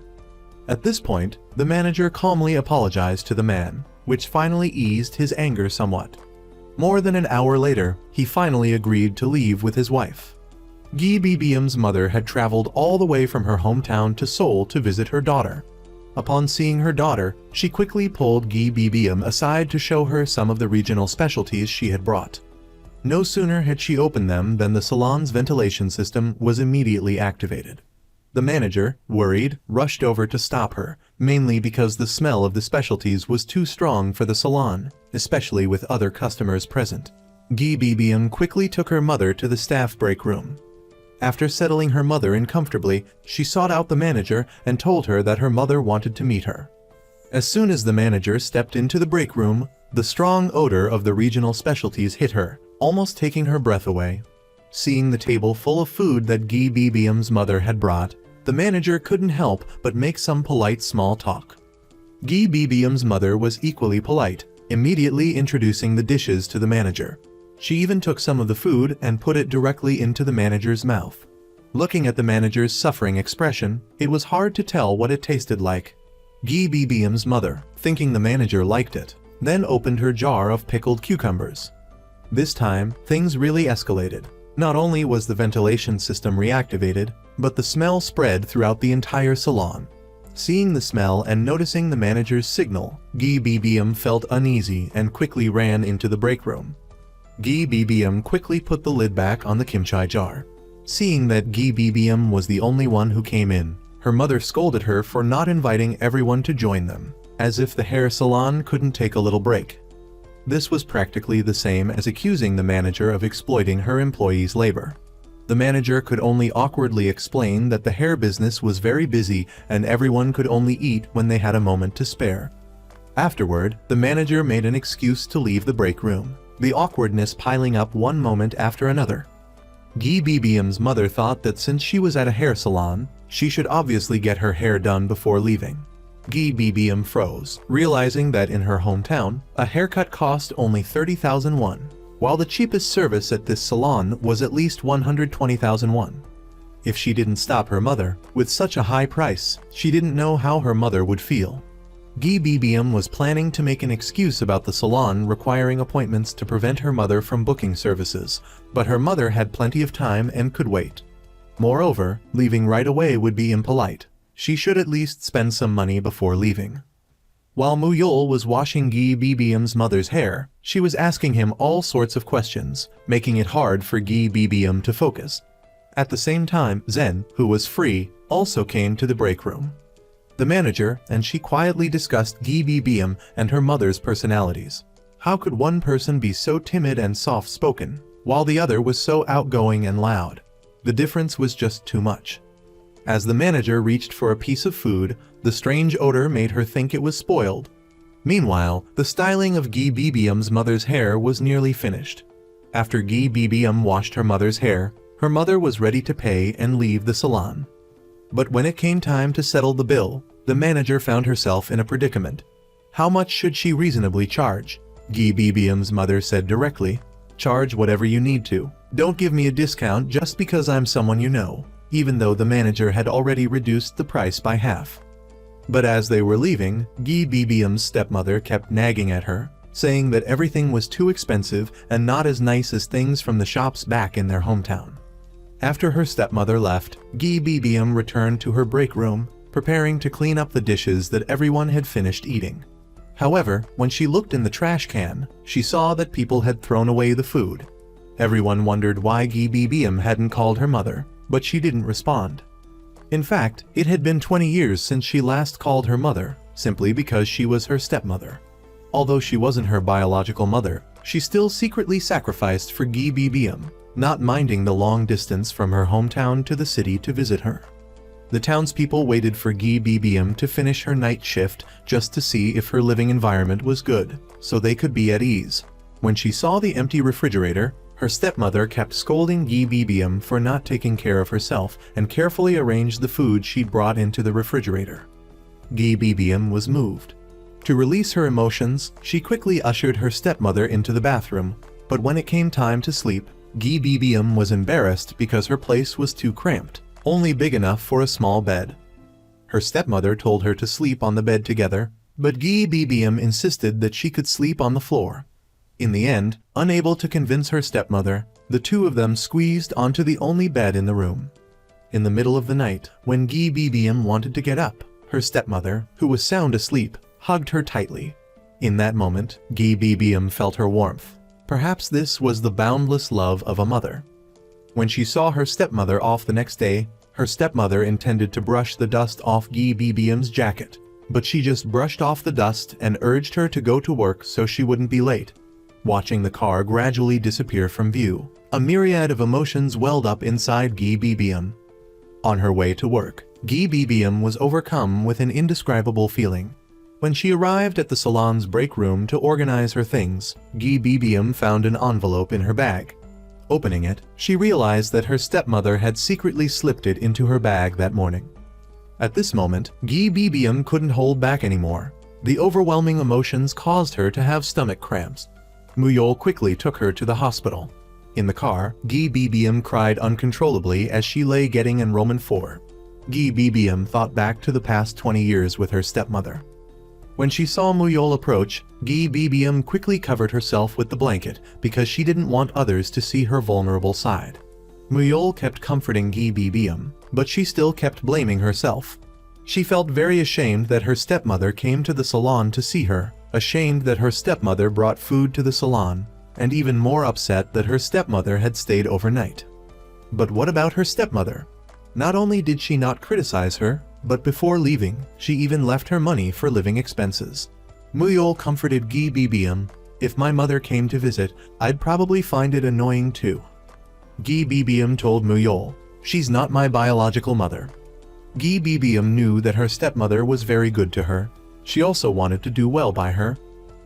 At this point, the manager calmly apologized to the man, which finally eased his anger somewhat. More than an hour later, he finally agreed to leave with his wife. Gi Bibiam's mother had traveled all the way from her hometown to Seoul to visit her daughter. Upon seeing her daughter, she quickly pulled Gi Bibiam aside to show her some of the regional specialties she had brought. No sooner had she opened them than the salon's ventilation system was immediately activated. The manager, worried, rushed over to stop her, mainly because the smell of the specialties was too strong for the salon, especially with other customers present. Gi Bibiam quickly took her mother to the staff break room. After settling her mother in comfortably, she sought out the manager and told her that her mother wanted to meet her. As soon as the manager stepped into the break room, the strong odor of the regional specialties hit her, almost taking her breath away. Seeing the table full of food that Gi Bibiam's mother had brought, the manager couldn't help but make some polite small talk. Gi Bibiam's mother was equally polite, immediately introducing the dishes to the manager. She even took some of the food and put it directly into the manager's mouth. Looking at the manager's suffering expression, it was hard to tell what it tasted like. Gi Bibiam's mother, thinking the manager liked it, then opened her jar of pickled cucumbers. This time, things really escalated. Not only was the ventilation system reactivated, but the smell spread throughout the entire salon. Seeing the smell and noticing the manager's signal, Gi BBM felt uneasy and quickly ran into the break room. Gi BBM quickly put the lid back on the kimchi jar. Seeing that Gi BBM was the only one who came in, her mother scolded her for not inviting everyone to join them, as if the hair salon couldn't take a little break. This was practically the same as accusing the manager of exploiting her employees' labor. The manager could only awkwardly explain that the hair business was very busy and everyone could only eat when they had a moment to spare. Afterward, the manager made an excuse to leave the break room, the awkwardness piling up one moment after another. Gi BBM's mother thought that since she was at a hair salon, she should obviously get her hair done before leaving. Gi BBM froze, realizing that in her hometown, a haircut cost only 30,000 won, while the cheapest service at this salon was at least 120,000 won. If she didn't stop her mother, with such a high price, she didn't know how her mother would feel. Gi BBM was planning to make an excuse about the salon requiring appointments to prevent her mother from booking services, but her mother had plenty of time and could wait. Moreover, leaving right away would be impolite. She should at least spend some money before leaving. While Muyol was washing Gi BBM's mother's hair, she was asking him all sorts of questions, making it hard for Gi BBM to focus. At the same time, Zen, who was free, also came to the break room. The manager and she quietly discussed Gi BBM and her mother's personalities. How could one person be so timid and soft-spoken, while the other was so outgoing and loud? The difference was just too much. As the manager reached for a piece of food, the strange odor made her think it was spoiled. Meanwhile, the styling of Gi BBM's mother's hair was nearly finished. After Gi BBM washed her mother's hair, her mother was ready to pay and leave the salon. But when it came time to settle the bill, the manager found herself in a predicament. How much should she reasonably charge? Gi BBM's mother said directly, "Charge whatever you need to. Don't give me a discount just because I'm someone you know," even though the manager had already reduced the price by half. But as they were leaving, Gi BBM's stepmother kept nagging at her, saying that everything was too expensive and not as nice as things from the shops back in their hometown. After her stepmother left, Gi BBM returned to her break room, preparing to clean up the dishes that everyone had finished eating. However, when she looked in the trash can, she saw that people had thrown away the food. Everyone wondered why Gi BBM hadn't called her mother, but she didn't respond. In fact, it had been 20 years since she last called her mother, simply because she was her stepmother. Although she wasn't her biological mother, she still secretly sacrificed for Gi BBM, not minding the long distance from her hometown to the city to visit her. The townspeople waited for Gi BBM to finish her night shift just to see if her living environment was good, so they could be at ease. When she saw the empty refrigerator, her stepmother kept scolding Gi BBM for not taking care of herself and carefully arranged the food she'd brought into the refrigerator. Gi BBM was moved. To release her emotions, she quickly ushered her stepmother into the bathroom, but when it came time to sleep, Gi BBM was embarrassed because her place was too cramped, only big enough for a small bed. Her stepmother told her to sleep on the bed together, but Gi BBM insisted that she could sleep on the floor. In the end, unable to convince her stepmother, the two of them squeezed onto the only bed in the room. In the middle of the night, when Gi BBM wanted to get up, her stepmother, who was sound asleep, hugged her tightly. In that moment, Gi BBM felt her warmth. Perhaps this was the boundless love of a mother. When she saw her stepmother off the next day, her stepmother intended to brush the dust off Gi BBM's jacket, but she just brushed off the dust and urged her to go to work so she wouldn't be late. Watching the car gradually disappear from view, a myriad of emotions welled up inside Gi BBM. On her way to work, Gi BBM was overcome with an indescribable feeling. When she arrived at the salon's break room to organize her things, Gi BBM found an envelope in her bag. Opening it, she realized that her stepmother had secretly slipped it into her bag that morning. At this moment, Gi BBM couldn't hold back anymore. The overwhelming emotions caused her to have stomach cramps. Muyol quickly took her to the hospital. In the car, Gi BBM cried uncontrollably as she lay getting enrollment for. Gi BBM thought back to the past 20 years with her stepmother. When she saw Muyol approach, Gi BBM quickly covered herself with the blanket because she didn't want others to see her vulnerable side. Muyol kept comforting Gi BBM, but she still kept blaming herself. She felt very ashamed that her stepmother came to the salon to see her, ashamed that her stepmother brought food to the salon, and even more upset that her stepmother had stayed overnight. But what about her stepmother? Not only did she not criticize her, but before leaving, she even left her money for living expenses. Muyol comforted Gi Bibium, "If my mother came to visit, I'd probably find it annoying too." Gi Bibium told Muyol, "She's not my biological mother." Gi Bibium knew that her stepmother was very good to her. She also wanted to do well by her.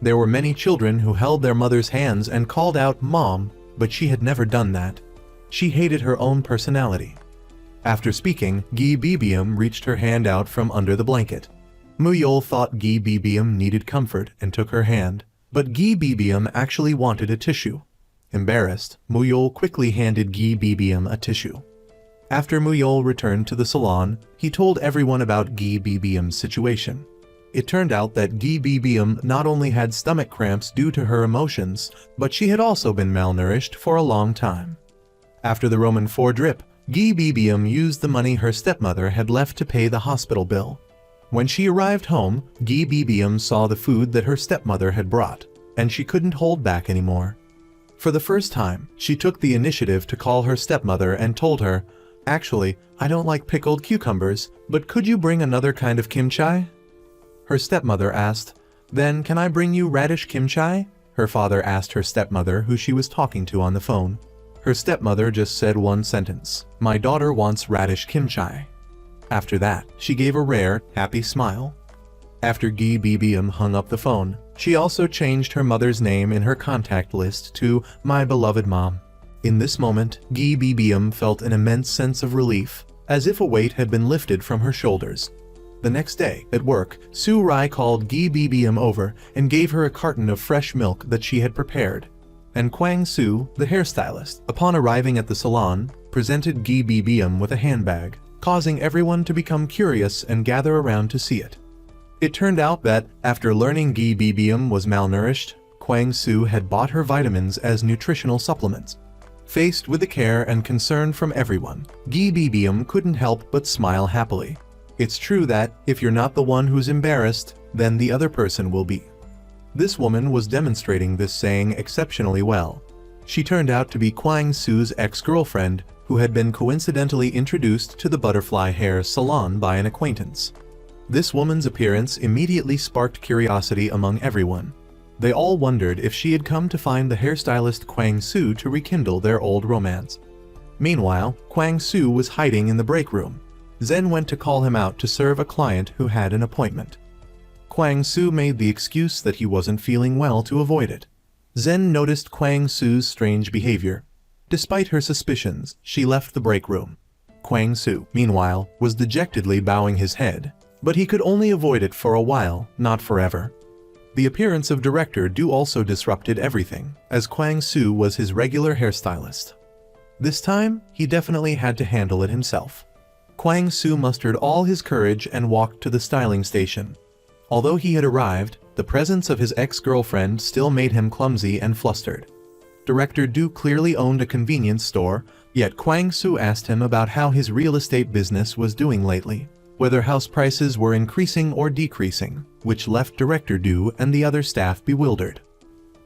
There were many children who held their mother's hands and called out "Mom," but she had never done that. She hated her own personality. After speaking, Gi Bibium reached her hand out from under the blanket. Muyol thought Gi Bibium needed comfort and took her hand, but Gi Bibium actually wanted a tissue. Embarrassed, Muyol quickly handed Gi Bibium a tissue. After Muyol returned to the salon, he told everyone about Gi Bibium's situation. It turned out that Gi Bibium not only had stomach cramps due to her emotions, but she had also been malnourished for a long time. After the Roman 4 drip, Gi Bibium used the money her stepmother had left to pay the hospital bill. When she arrived home, Gi Bibium saw the food that her stepmother had brought, and she couldn't hold back anymore. For the first time, she took the initiative to call her stepmother and told her, "Actually, I don't like pickled cucumbers, but could you bring another kind of kimchi?" Her stepmother asked, "Then can I bring you radish kimchi?" Her father asked her stepmother who she was talking to on the phone. Her stepmother just said one sentence, "My daughter wants radish kimchi." After that, she gave a rare, happy smile. After Gi Bibium hung up the phone, she also changed her mother's name in her contact list to "My beloved mom." In this moment, Gi Bibium felt an immense sense of relief, as if a weight had been lifted from her shoulders. The next day, at work, Su Rai called Gi Bibium over and gave her a carton of fresh milk that she had prepared. And Kwang Su, the hairstylist, upon arriving at the salon, presented Gi Bibium with a handbag, causing everyone to become curious and gather around to see it. It turned out that, after learning Gi Bibium was malnourished, Kwang Su had bought her vitamins as nutritional supplements. Faced with the care and concern from everyone, Gi Bibium couldn't help but smile happily. It's true that, if you're not the one who's embarrassed, then the other person will be. This woman was demonstrating this saying exceptionally well. She turned out to be Kwang Su's ex-girlfriend, who had been coincidentally introduced to the butterfly hair salon by an acquaintance. This woman's appearance immediately sparked curiosity among everyone. They all wondered if she had come to find the hairstylist Kwang Su to rekindle their old romance. Meanwhile, Kwang Su was hiding in the break room. Zen went to call him out to serve a client who had an appointment. Kwang Su made the excuse that he wasn't feeling well to avoid it. Zen noticed Kwang Su's strange behavior. Despite her suspicions, she left the break room. Kwang Su, meanwhile, was dejectedly bowing his head, but he could only avoid it for a while, not forever. The appearance of Director Du also disrupted everything, as Kwang Su was his regular hairstylist. This time, he definitely had to handle it himself. Kwang Su mustered all his courage and walked to the styling station. Although he had arrived, the presence of his ex-girlfriend still made him clumsy and flustered. Director Du clearly owned a convenience store, yet Kwang Su asked him about how his real estate business was doing lately, whether house prices were increasing or decreasing, which left Director Du and the other staff bewildered.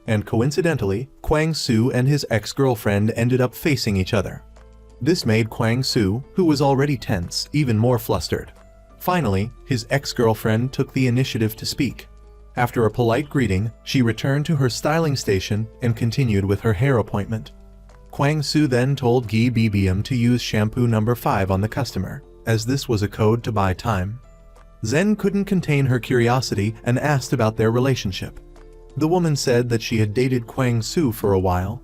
And coincidentally, Kwang Su and his ex-girlfriend ended up facing each other. This made Kwang Su, who was already tense, even more flustered. Finally, his ex-girlfriend took the initiative to speak. After a polite greeting, she returned to her styling station and continued with her hair appointment. Kwang Su then told Gi Bibium to use shampoo number 5 on the customer, as this was a code to buy time. Zen couldn't contain her curiosity and asked about their relationship. The woman said that she had dated Kwang Su for a while.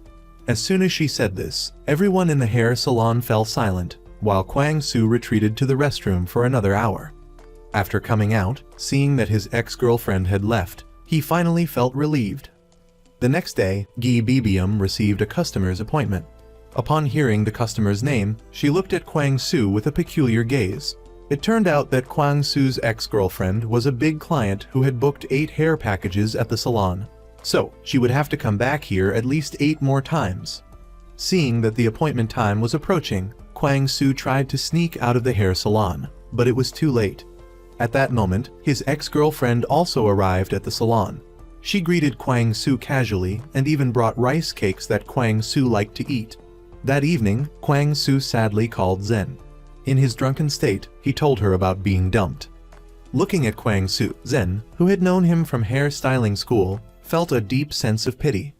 As soon as she said this, everyone in the hair salon fell silent, while Kwang Su retreated to the restroom for another hour. After coming out, seeing that his ex-girlfriend had left, he finally felt relieved. The next day, Gi Bibium received a customer's appointment. Upon hearing the customer's name, she looked at Kwang Su with a peculiar gaze. It turned out that Kwang Su's ex-girlfriend was a big client who had booked 8 hair packages at the salon. So, she would have to come back here at least 8 more times. Seeing that the appointment time was approaching, Kwang Su tried to sneak out of the hair salon, but it was too late. At that moment, his ex-girlfriend also arrived at the salon. She greeted Kwang Soo casually and even brought rice cakes that Kwang Soo liked to eat. That evening, Kwang Soo sadly called Zen. In his drunken state, he told her about being dumped. Looking at Kwang Soo, Zen, who had known him from hairstyling school, felt a deep sense of pity.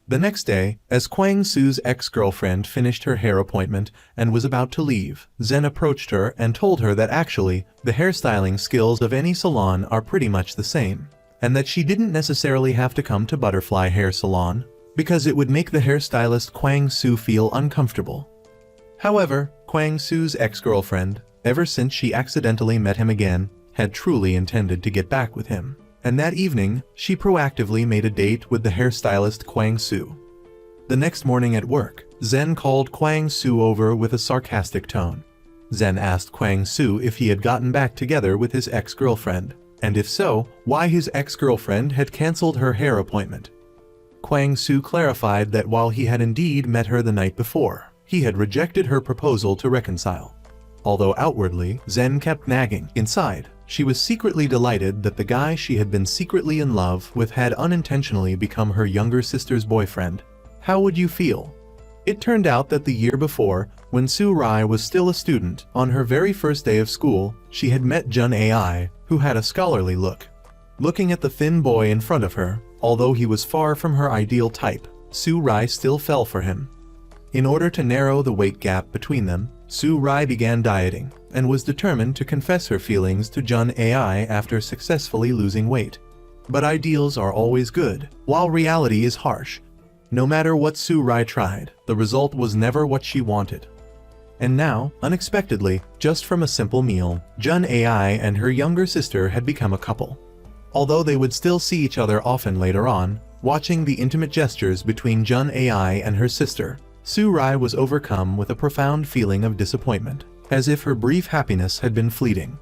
The next day, as Kwang Soo's ex-girlfriend finished her hair appointment and was about to leave, Zen approached her and told her that actually, the hairstyling skills of any salon are pretty much the same, and that she didn't necessarily have to come to Butterfly Hair Salon, because it would make the hairstylist Kwang Soo feel uncomfortable. However, Kwang Soo's ex-girlfriend, ever since she accidentally met him again, had truly intended to get back with him. And that evening, she proactively made a date with the hairstylist Kwang Soo. The next morning at work, Zen called Kwang Soo over with a sarcastic tone. Zen asked Kwang Soo if he had gotten back together with his ex-girlfriend, and if so, why his ex-girlfriend had cancelled her hair appointment. Kwang Soo clarified that while he had indeed met her the night before, he had rejected her proposal to reconcile. Although outwardly, Zen kept nagging. Inside, she was secretly delighted that the guy she had been secretly in love with had unintentionally become her younger sister's boyfriend. How would you feel? It turned out that the year before, when Soo Rai was still a student, on her very first day of school, she had met Jun Ai, who had a scholarly look. Looking at the thin boy in front of her, although he was far from her ideal type, Soo Rai still fell for him. In order to narrow the weight gap between them, Soo Rai began dieting, and was determined to confess her feelings to Jun Ai after successfully losing weight. But ideals are always good, while reality is harsh. No matter what Soo Rai tried, the result was never what she wanted. And now, unexpectedly, just from a simple meal, Jun Ai and her younger sister had become a couple. Although they would still see each other often later on, watching the intimate gestures between Jun Ai and her sister, Soo Rai was overcome with a profound feeling of disappointment, as if her brief happiness had been fleeting.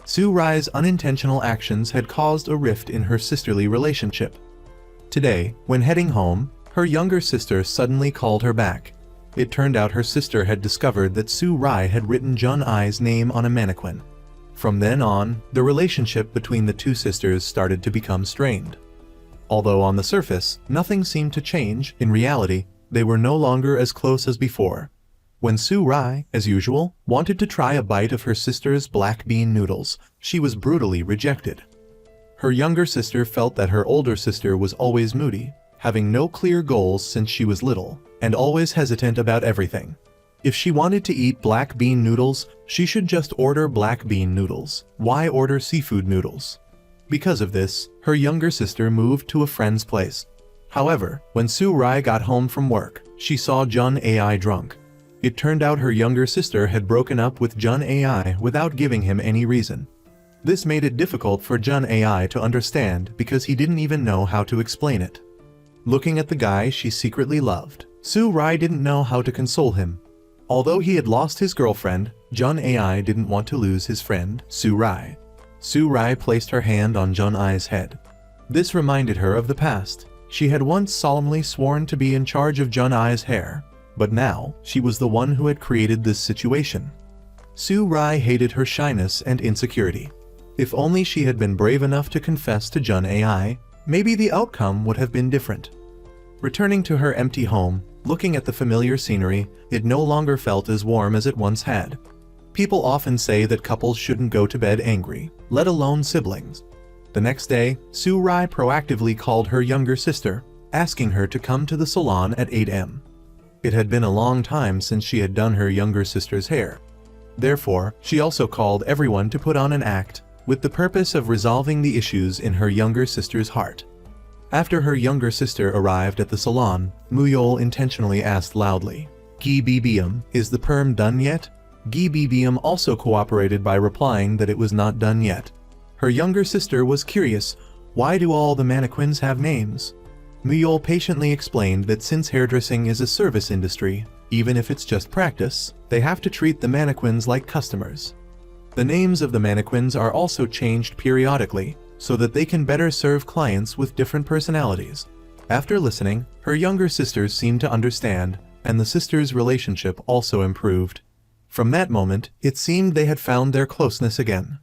Soo Rai's unintentional actions had caused a rift in her sisterly relationship. Today, when heading home, her younger sister suddenly called her back. It turned out her sister had discovered that Soo Rai had written Jun Ai's name on a mannequin. From then on, the relationship between the two sisters started to become strained. Although on the surface, nothing seemed to change, in reality, they were no longer as close as before. When Soo Rai, as usual, wanted to try a bite of her sister's black bean noodles, she was brutally rejected. Her younger sister felt that her older sister was always moody, having no clear goals since she was little, and always hesitant about everything. If she wanted to eat black bean noodles, she should just order black bean noodles. Why order seafood noodles? Because of this, her younger sister moved to a friend's place. However, when Soo Rai got home from work, she saw Jun Ai drunk. It turned out her younger sister had broken up with Jun Ai without giving him any reason. This made it difficult for Jun Ai to understand because he didn't even know how to explain it. Looking at the guy she secretly loved, Soo Rai didn't know how to console him. Although he had lost his girlfriend, Jun Ai didn't want to lose his friend, Soo Rai. Soo Rai placed her hand on Jun Ai's head. This reminded her of the past. She had once solemnly sworn to be in charge of Jun Ai's hair, but now, she was the one who had created this situation. Soo Rai hated her shyness and insecurity. If only she had been brave enough to confess to Jun Ai, maybe the outcome would have been different. Returning to her empty home, looking at the familiar scenery, it no longer felt as warm as it once had. People often say that couples shouldn't go to bed angry, let alone siblings. The next day, Soo Rai proactively called her younger sister, asking her to come to the salon at 8 a.m. It had been a long time since she had done her younger sister's hair. Therefore, she also called everyone to put on an act, with the purpose of resolving the issues in her younger sister's heart. After her younger sister arrived at the salon, Muyol intentionally asked loudly, "Gi BBM, is the perm done yet?" Gi BBM also cooperated by replying that it was not done yet. Her younger sister was curious, why do all the mannequins have names? Muyol patiently explained that since hairdressing is a service industry, even if it's just practice, they have to treat the mannequins like customers. The names of the mannequins are also changed periodically, so that they can better serve clients with different personalities. After listening, her younger sisters seemed to understand, and the sisters' relationship also improved. From that moment, it seemed they had found their closeness again.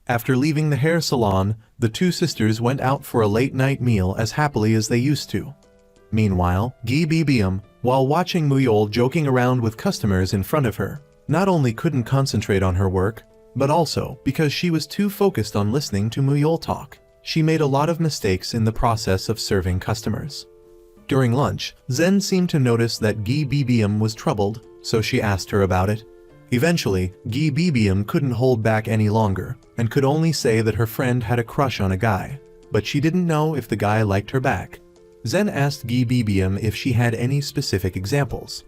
After leaving the hair salon, the two sisters went out for a late-night meal as happily as they used to. Meanwhile, Gi Bibium, while watching Muyol joking around with customers in front of her, not only couldn't concentrate on her work, but also, because she was too focused on listening to Muyol talk, she made a lot of mistakes in the process of serving customers. During lunch, Zen seemed to notice that Gi Bibium was troubled, so she asked her about it. Eventually, Gi Bibium couldn't hold back any longer, and could only say that her friend had a crush on a guy, but she didn't know if the guy liked her back. Zen asked Gi Bibium if she had any specific examples.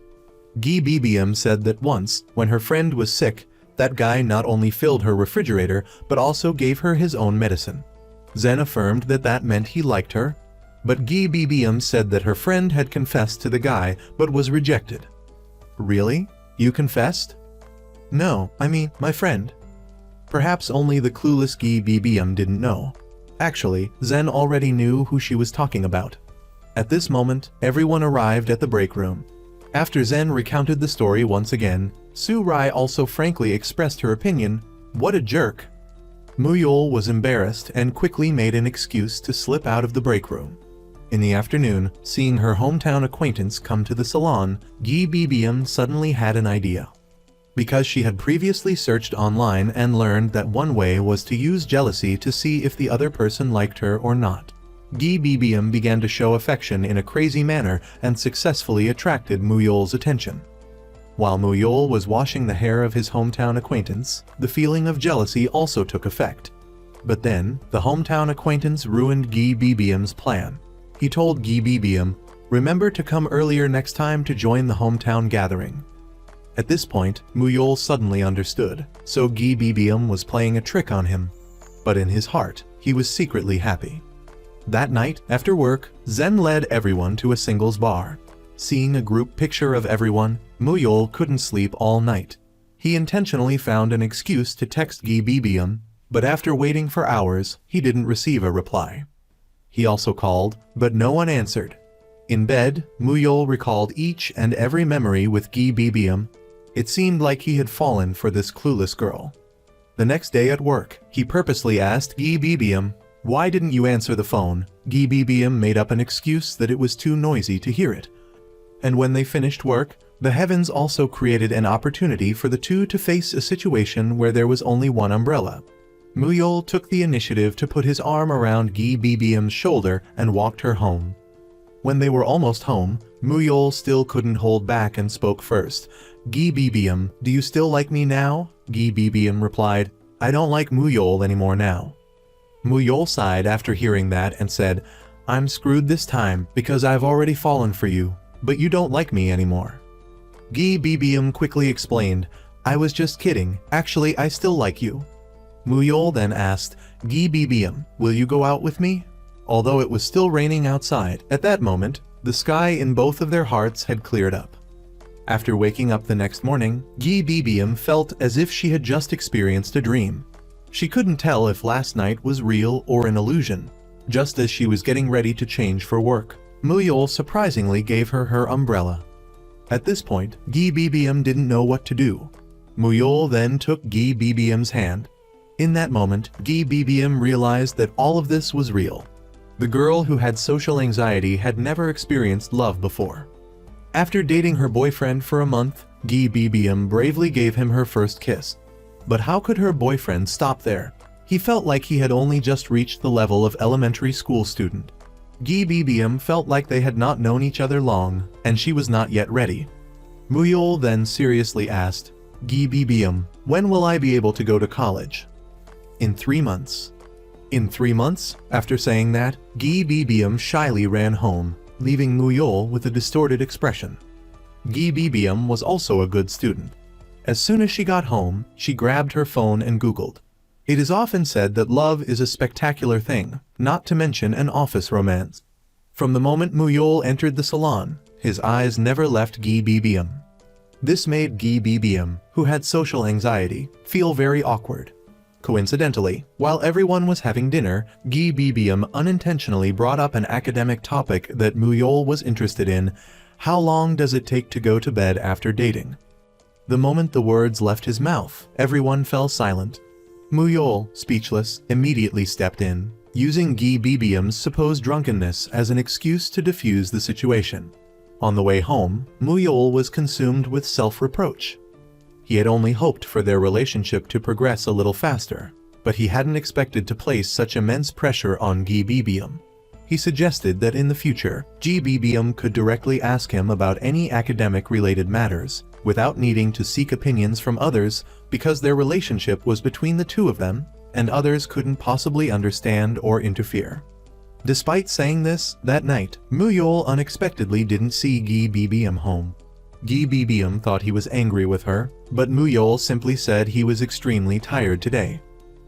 Gi Bibium said that once, when her friend was sick, that guy not only filled her refrigerator, but also gave her his own medicine. Zen affirmed that that meant he liked her, but Gi Bibium said that her friend had confessed to the guy, but was rejected. Really? You confessed? No, I mean, my friend. Perhaps only the clueless Gi Bibium didn't know. Actually, Zen already knew who she was talking about. At this moment, everyone arrived at the break room. After Zen recounted the story once again, Su Rai also frankly expressed her opinion. What a jerk! Muyol was embarrassed and quickly made an excuse to slip out of the break room. In the afternoon, seeing her hometown acquaintance come to the salon, Gi Bibium suddenly had an idea. Because she had previously searched online and learned that one way was to use jealousy to see if the other person liked her or not. Gi Bibium began to show affection in a crazy manner and successfully attracted Muyol's attention. While Muyol was washing the hair of his hometown acquaintance, the feeling of jealousy also took effect. But then, the hometown acquaintance ruined Gi Bibium's plan. He told Gi Bibium, "Remember to come earlier next time to join the hometown gathering." At this point, Muyol suddenly understood, so Gi Bibium was playing a trick on him. But in his heart, he was secretly happy. That night, after work, Zen led everyone to a singles bar. Seeing a group picture of everyone, Muyol couldn't sleep all night. He intentionally found an excuse to text Gi Bibium, but after waiting for hours, he didn't receive a reply. He also called, but no one answered. In bed, Muyol recalled each and every memory with Gi Bibium. It seemed like he had fallen for this clueless girl. The next day at work, he purposely asked Gi Bibium, "Why didn't you answer the phone?" Gi Bibium made up an excuse that it was too noisy to hear it. And when they finished work, the heavens also created an opportunity for the two to face a situation where there was only one umbrella. Muyol took the initiative to put his arm around Gi Bibium's shoulder and walked her home. When they were almost home, Muyol still couldn't hold back and spoke first. "Gi Bibium, do you still like me now?" Gi Bibium replied, "I don't like Muyol anymore now." Muyol sighed after hearing that and said, "I'm screwed this time because I've already fallen for you, but you don't like me anymore." Gi Bibium quickly explained, "I was just kidding, actually I still like you." Muyol then asked, "Gi Bibium, will you go out with me?" Although it was still raining outside, at that moment, the sky in both of their hearts had cleared up. After waking up the next morning, Gi Bibium felt as if she had just experienced a dream. She couldn't tell if last night was real or an illusion. Just as she was getting ready to change for work, Muyol surprisingly gave her her umbrella. At this point, Gi Bibium didn't know what to do. Muyol then took Gi Bibium's hand. In that moment, Gi Bibium realized that all of this was real. The girl who had social anxiety had never experienced love before. After dating her boyfriend for a month, Gi Bibium bravely gave him her first kiss. But how could her boyfriend stop there? He felt like he had only just reached the level of elementary school student. Gi Bibium felt like they had not known each other long, and she was not yet ready. Muyol then seriously asked, "Gi Bibium, when will I be able to go to college?" "In 3 months. In 3 months? After saying that, Gi Bibium shyly ran home, leaving Muyol with a distorted expression. Gi Bibium was also a good student. As soon as she got home, she grabbed her phone and Googled. It is often said that love is a spectacular thing, not to mention an office romance. From the moment Muyol entered the salon, his eyes never left Gi Bibium. This made Gi Bibium, who had social anxiety, feel very awkward. Coincidentally, while everyone was having dinner, Gi Bibium unintentionally brought up an academic topic that Muyol was interested in. How long does it take to go to bed after dating? The moment the words left his mouth, everyone fell silent. Muyol, speechless, immediately stepped in, using Gi Bibiam's supposed drunkenness as an excuse to defuse the situation. On the way home, Muyol was consumed with self-reproach. He had only hoped for their relationship to progress a little faster, but he hadn't expected to place such immense pressure on Gi Bibiam. He suggested that in the future, Gi Bibiam could directly ask him about any academic-related matters, without needing to seek opinions from others, because their relationship was between the two of them, and others couldn't possibly understand or interfere. Despite saying this, that night, Muyol unexpectedly didn't see Gi Bibiam home. Gi Bibiam thought he was angry with her, but Muyol simply said he was extremely tired today.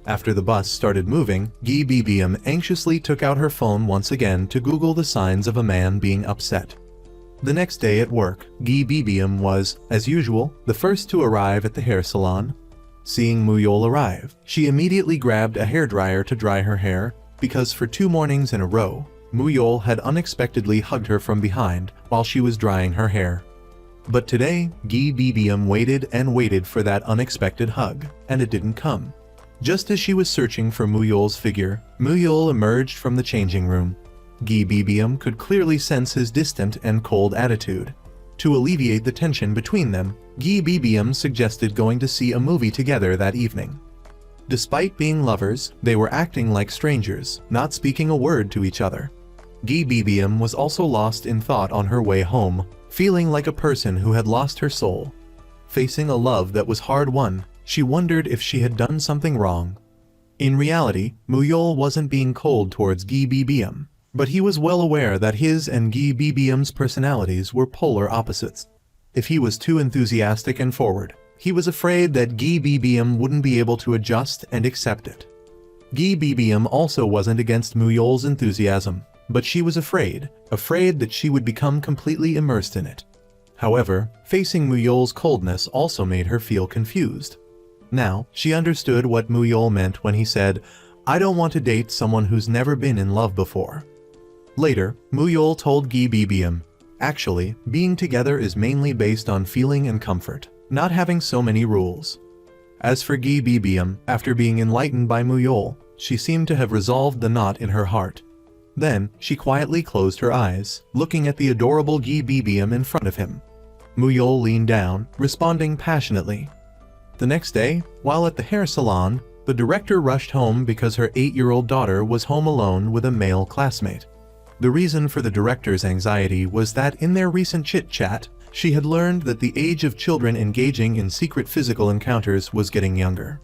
After the bus started moving, Gi Bibiam anxiously took out her phone once again to Google the signs of a man being upset. The next day at work, Gi Bibiam was, as usual, the first to arrive at the hair salon. Seeing Muyol arrive, she immediately grabbed a hairdryer to dry her hair, because for 2 mornings in a row, Muyol had unexpectedly hugged her from behind while she was drying her hair. But today, Gi Bibiam waited and waited for that unexpected hug, and it didn't come. Just as she was searching for Muyol's figure, Muyol emerged from the changing room. Gi Bibiam could clearly sense his distant and cold attitude. To alleviate the tension between them, Gi Bibiam suggested going to see a movie together that evening. Despite being lovers, they were acting like strangers, not speaking a word to each other. Gi Bibiam was also lost in thought on her way home, feeling like a person who had lost her soul. Facing a love that was hard-won, she wondered if she had done something wrong. In reality, Muyol wasn't being cold towards Gi Bibiam, but he was well aware that his and Gi Bibiam's personalities were polar opposites. If he was too enthusiastic and forward, he was afraid that Gi Bibiam wouldn't be able to adjust and accept it. Gi Bibiam also wasn't against Muyol's enthusiasm, but she was afraid that she would become completely immersed in it. However, facing Muyol's coldness also made her feel confused. Now, she understood what Muyol meant when he said, "I don't want to date someone who's never been in love before." Later, Muyol told Gi Bibiam, "Actually, being together is mainly based on feeling and comfort, not having so many rules." As for Gi Bibiam, after being enlightened by Muyol, she seemed to have resolved the knot in her heart. Then, she quietly closed her eyes, looking at the adorable Gi Bibiam in front of him. Muyol leaned down, responding passionately. The next day, while at the hair salon, the director rushed home because her 8-year-old daughter was home alone with a male classmate. The reason for the director's anxiety was that in their recent chit-chat, she had learned that the age of children engaging in secret physical encounters was getting younger.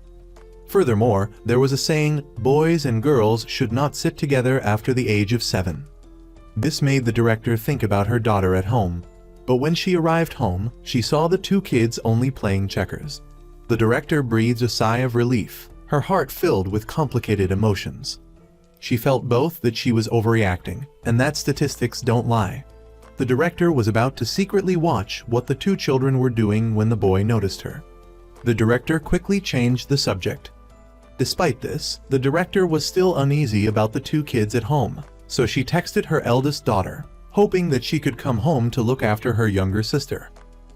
Furthermore, there was a saying, boys and girls should not sit together after the age of 7. This made the director think about her daughter at home, but when she arrived home, she saw the 2 kids only playing checkers. The director breathed a sigh of relief, her heart filled with complicated emotions. She felt both that she was overreacting, and that statistics don't lie. The director was about to secretly watch what the 2 children were doing when the boy noticed her. The director quickly changed the subject. Despite this, the director was still uneasy about the 2 kids at home, so she texted her eldest daughter, hoping that she could come home to look after her younger sister.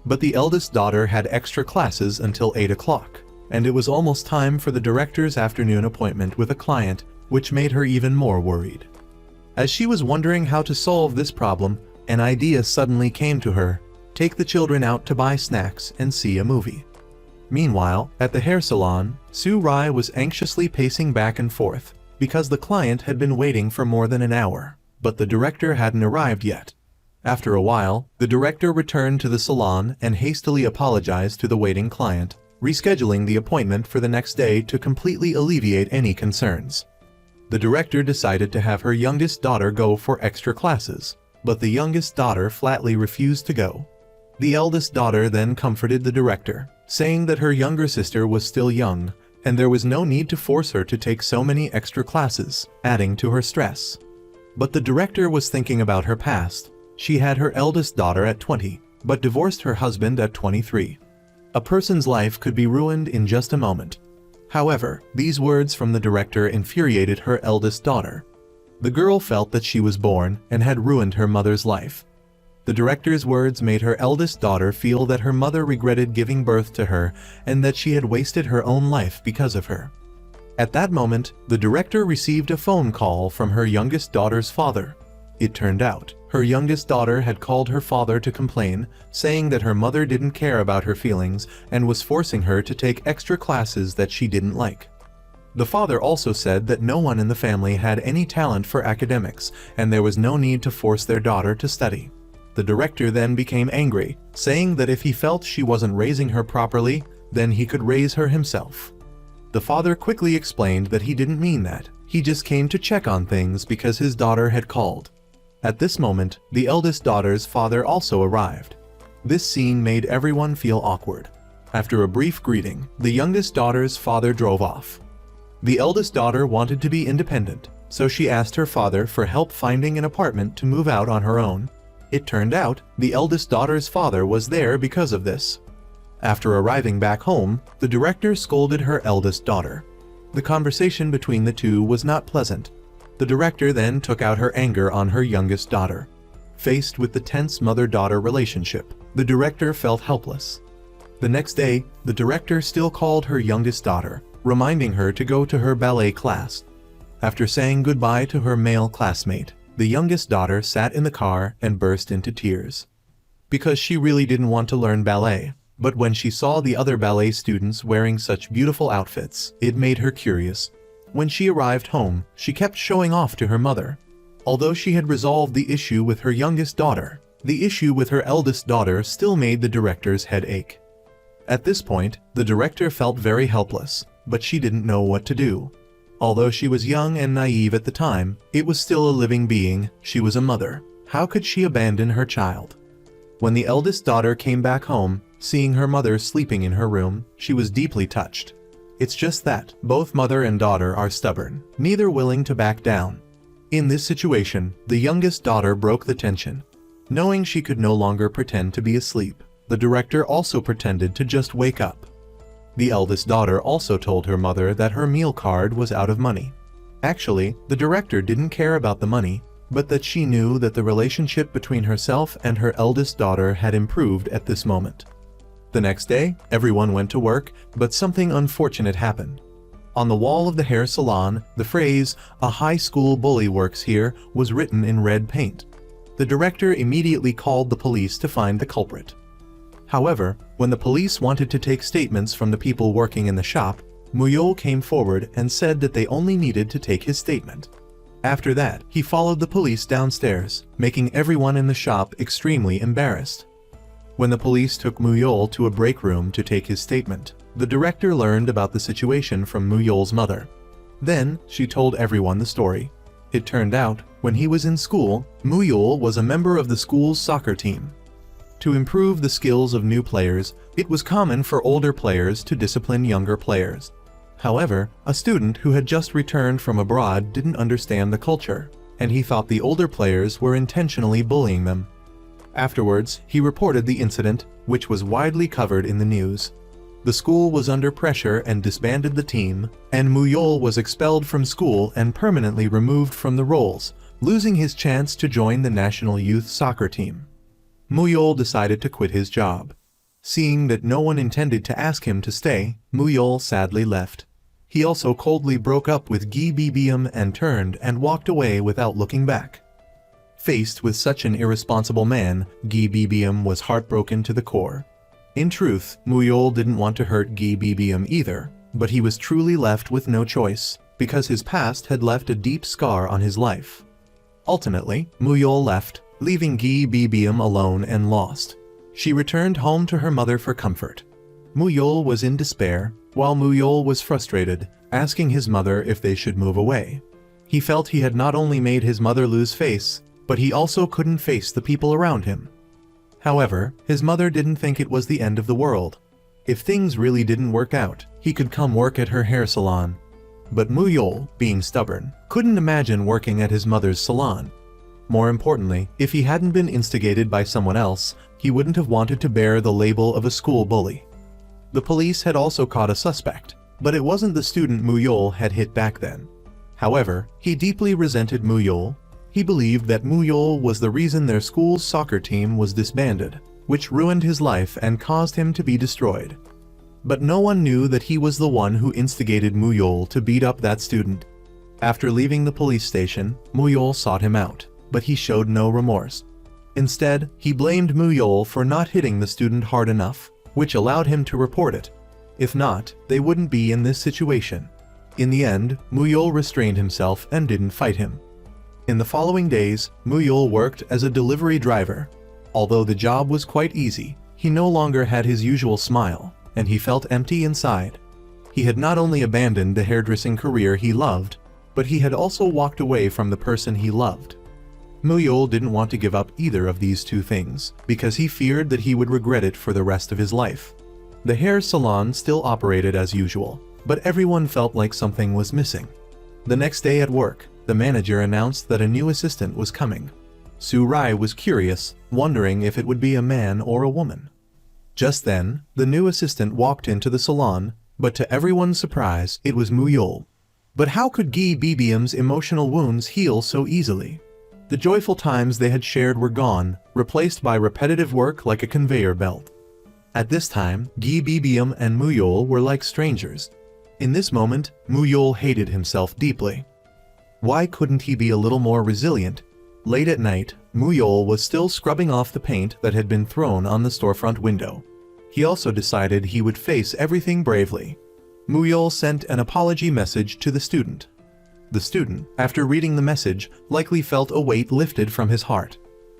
But the eldest daughter had extra classes until 8 o'clock, and it was almost time for the director's afternoon appointment with a client, which made her even more worried. As she was wondering how to solve this problem, an idea suddenly came to her: take the children out to buy snacks and see a movie. Meanwhile, at the hair salon, Su Rai was anxiously pacing back and forth, because the client had been waiting for more than an hour, but the director hadn't arrived yet. After a while, the director returned to the salon and hastily apologized to the waiting client, rescheduling the appointment for the next day to completely alleviate any concerns. The director decided to have her youngest daughter go for extra classes, but the youngest daughter flatly refused to go. The eldest daughter then comforted the director, saying that her younger sister was still young, and there was no need to force her to take so many extra classes, adding to her stress. But the director was thinking about her past. She had her eldest daughter at 20, but divorced her husband at 23. A person's life could be ruined in just a moment. However, these words from the director infuriated her eldest daughter. The girl felt that she was born and had ruined her mother's life. The director's words made her eldest daughter feel that her mother regretted giving birth to her and that she had wasted her own life because of her. At that moment, the director received a phone call from her youngest daughter's father. It turned out, her youngest daughter had called her father to complain, saying that her mother didn't care about her feelings and was forcing her to take extra classes that she didn't like. The father also said that no one in the family had any talent for academics, and there was no need to force their daughter to study. The director then became angry, saying that if he felt she wasn't raising her properly, then he could raise her himself. The father quickly explained that he didn't mean that, he just came to check on things because his daughter had called. At this moment, the eldest daughter's father also arrived. This scene made everyone feel awkward. After a brief greeting, the youngest daughter's father drove off. The eldest daughter wanted to be independent, so she asked her father for help finding an apartment to move out on her own. It turned out, the eldest daughter's father was there because of this. After arriving back home, the director scolded her eldest daughter. The conversation between the two was not pleasant. The director then took out her anger on her youngest daughter. Faced with the tense mother-daughter relationship, the director felt helpless. The next day, the director still called her youngest daughter, reminding her to go to her ballet class. After saying goodbye to her male classmate, the youngest daughter sat in the car and burst into tears. Because she really didn't want to learn ballet, but when she saw the other ballet students wearing such beautiful outfits, it made her curious. When she arrived home, she kept showing off to her mother. Although she had resolved the issue with her youngest daughter, the issue with her eldest daughter still made the director's head ache. At this point, the director felt very helpless, but she didn't know what to do. Although she was young and naive at the time, it was still a living being. She was a mother. How could she abandon her child? When the eldest daughter came back home, seeing her mother sleeping in her room, she was deeply touched. It's just that, both mother and daughter are stubborn, neither willing to back down. In this situation, the youngest daughter broke the tension. Knowing she could no longer pretend to be asleep, the director also pretended to just wake up. The eldest daughter also told her mother that her meal card was out of money. Actually, the director didn't care about the money, but that she knew that the relationship between herself and her eldest daughter had improved at this moment. The next day, everyone went to work, but something unfortunate happened. On the wall of the hair salon, the phrase, "A high school bully works here," was written in red paint. The director immediately called the police to find the culprit. However, when the police wanted to take statements from the people working in the shop, Muyol came forward and said that they only needed to take his statement. After that, he followed the police downstairs, making everyone in the shop extremely embarrassed. When the police took Muyol to a break room to take his statement, the director learned about the situation from Muyol's mother. Then, she told everyone the story. It turned out, when he was in school, Muyol was a member of the school's soccer team. To improve the skills of new players, it was common for older players to discipline younger players. However, a student who had just returned from abroad didn't understand the culture, and he thought the older players were intentionally bullying them. Afterwards, he reported the incident, which was widely covered in the news. The school was under pressure and disbanded the team, and Muyol was expelled from school and permanently removed from the roles, losing his chance to join the national youth soccer team. Muyol decided to quit his job. Seeing that no one intended to ask him to stay, Muyol sadly left. He also coldly broke up with Gi Bibium and turned and walked away without looking back. Faced with such an irresponsible man, Gi Bibium was heartbroken to the core. In truth, Muyol didn't want to hurt Gi Bibium either, but he was truly left with no choice, because his past had left a deep scar on his life. Ultimately, Muyol left, leaving Gi Bibium alone and lost. She returned home to her mother for comfort. Muyol was in despair, while Muyol was frustrated, asking his mother if they should move away. He felt he had not only made his mother lose face, but he also couldn't face the people around him. However, his mother didn't think it was the end of the world. If things really didn't work out, he could come work at her hair salon. But Muyol, being stubborn, couldn't imagine working at his mother's salon. More importantly, if he hadn't been instigated by someone else, he wouldn't have wanted to bear the label of a school bully. The police had also caught a suspect, but it wasn't the student Muyol had hit back then. However, he deeply resented Muyol. He believed that Muyol was the reason their school's soccer team was disbanded, which ruined his life and caused him to be destroyed. But no one knew that he was the one who instigated Muyol to beat up that student. After leaving the police station, Muyol sought him out, but he showed no remorse. Instead, he blamed Muyol for not hitting the student hard enough, which allowed him to report it. If not, they wouldn't be in this situation. In the end, Muyol restrained himself and didn't fight him. In the following days, Muyol worked as a delivery driver. Although the job was quite easy, he no longer had his usual smile, and he felt empty inside. He had not only abandoned the hairdressing career he loved, but he had also walked away from the person he loved. Muyol didn't want to give up either of these two things, because he feared that he would regret it for the rest of his life. The hair salon still operated as usual, but everyone felt like something was missing. The next day at work, the manager announced that a new assistant was coming. Su-rai was curious, wondering if it would be a man or a woman. Just then, the new assistant walked into the salon, but to everyone's surprise, it was Muyol. But how could Gi Bibium's emotional wounds heal so easily? The joyful times they had shared were gone, replaced by repetitive work like a conveyor belt. At this time, Gi Bibium and Muyol were like strangers. In this moment, Muyol hated himself deeply. Why couldn't he be a little more resilient? Late at night, Muyol was still scrubbing off the paint that had been thrown on the storefront window. He also decided he would face everything bravely. Muyol sent an apology message to the student. The student, after reading the message, likely felt a weight lifted from his heart.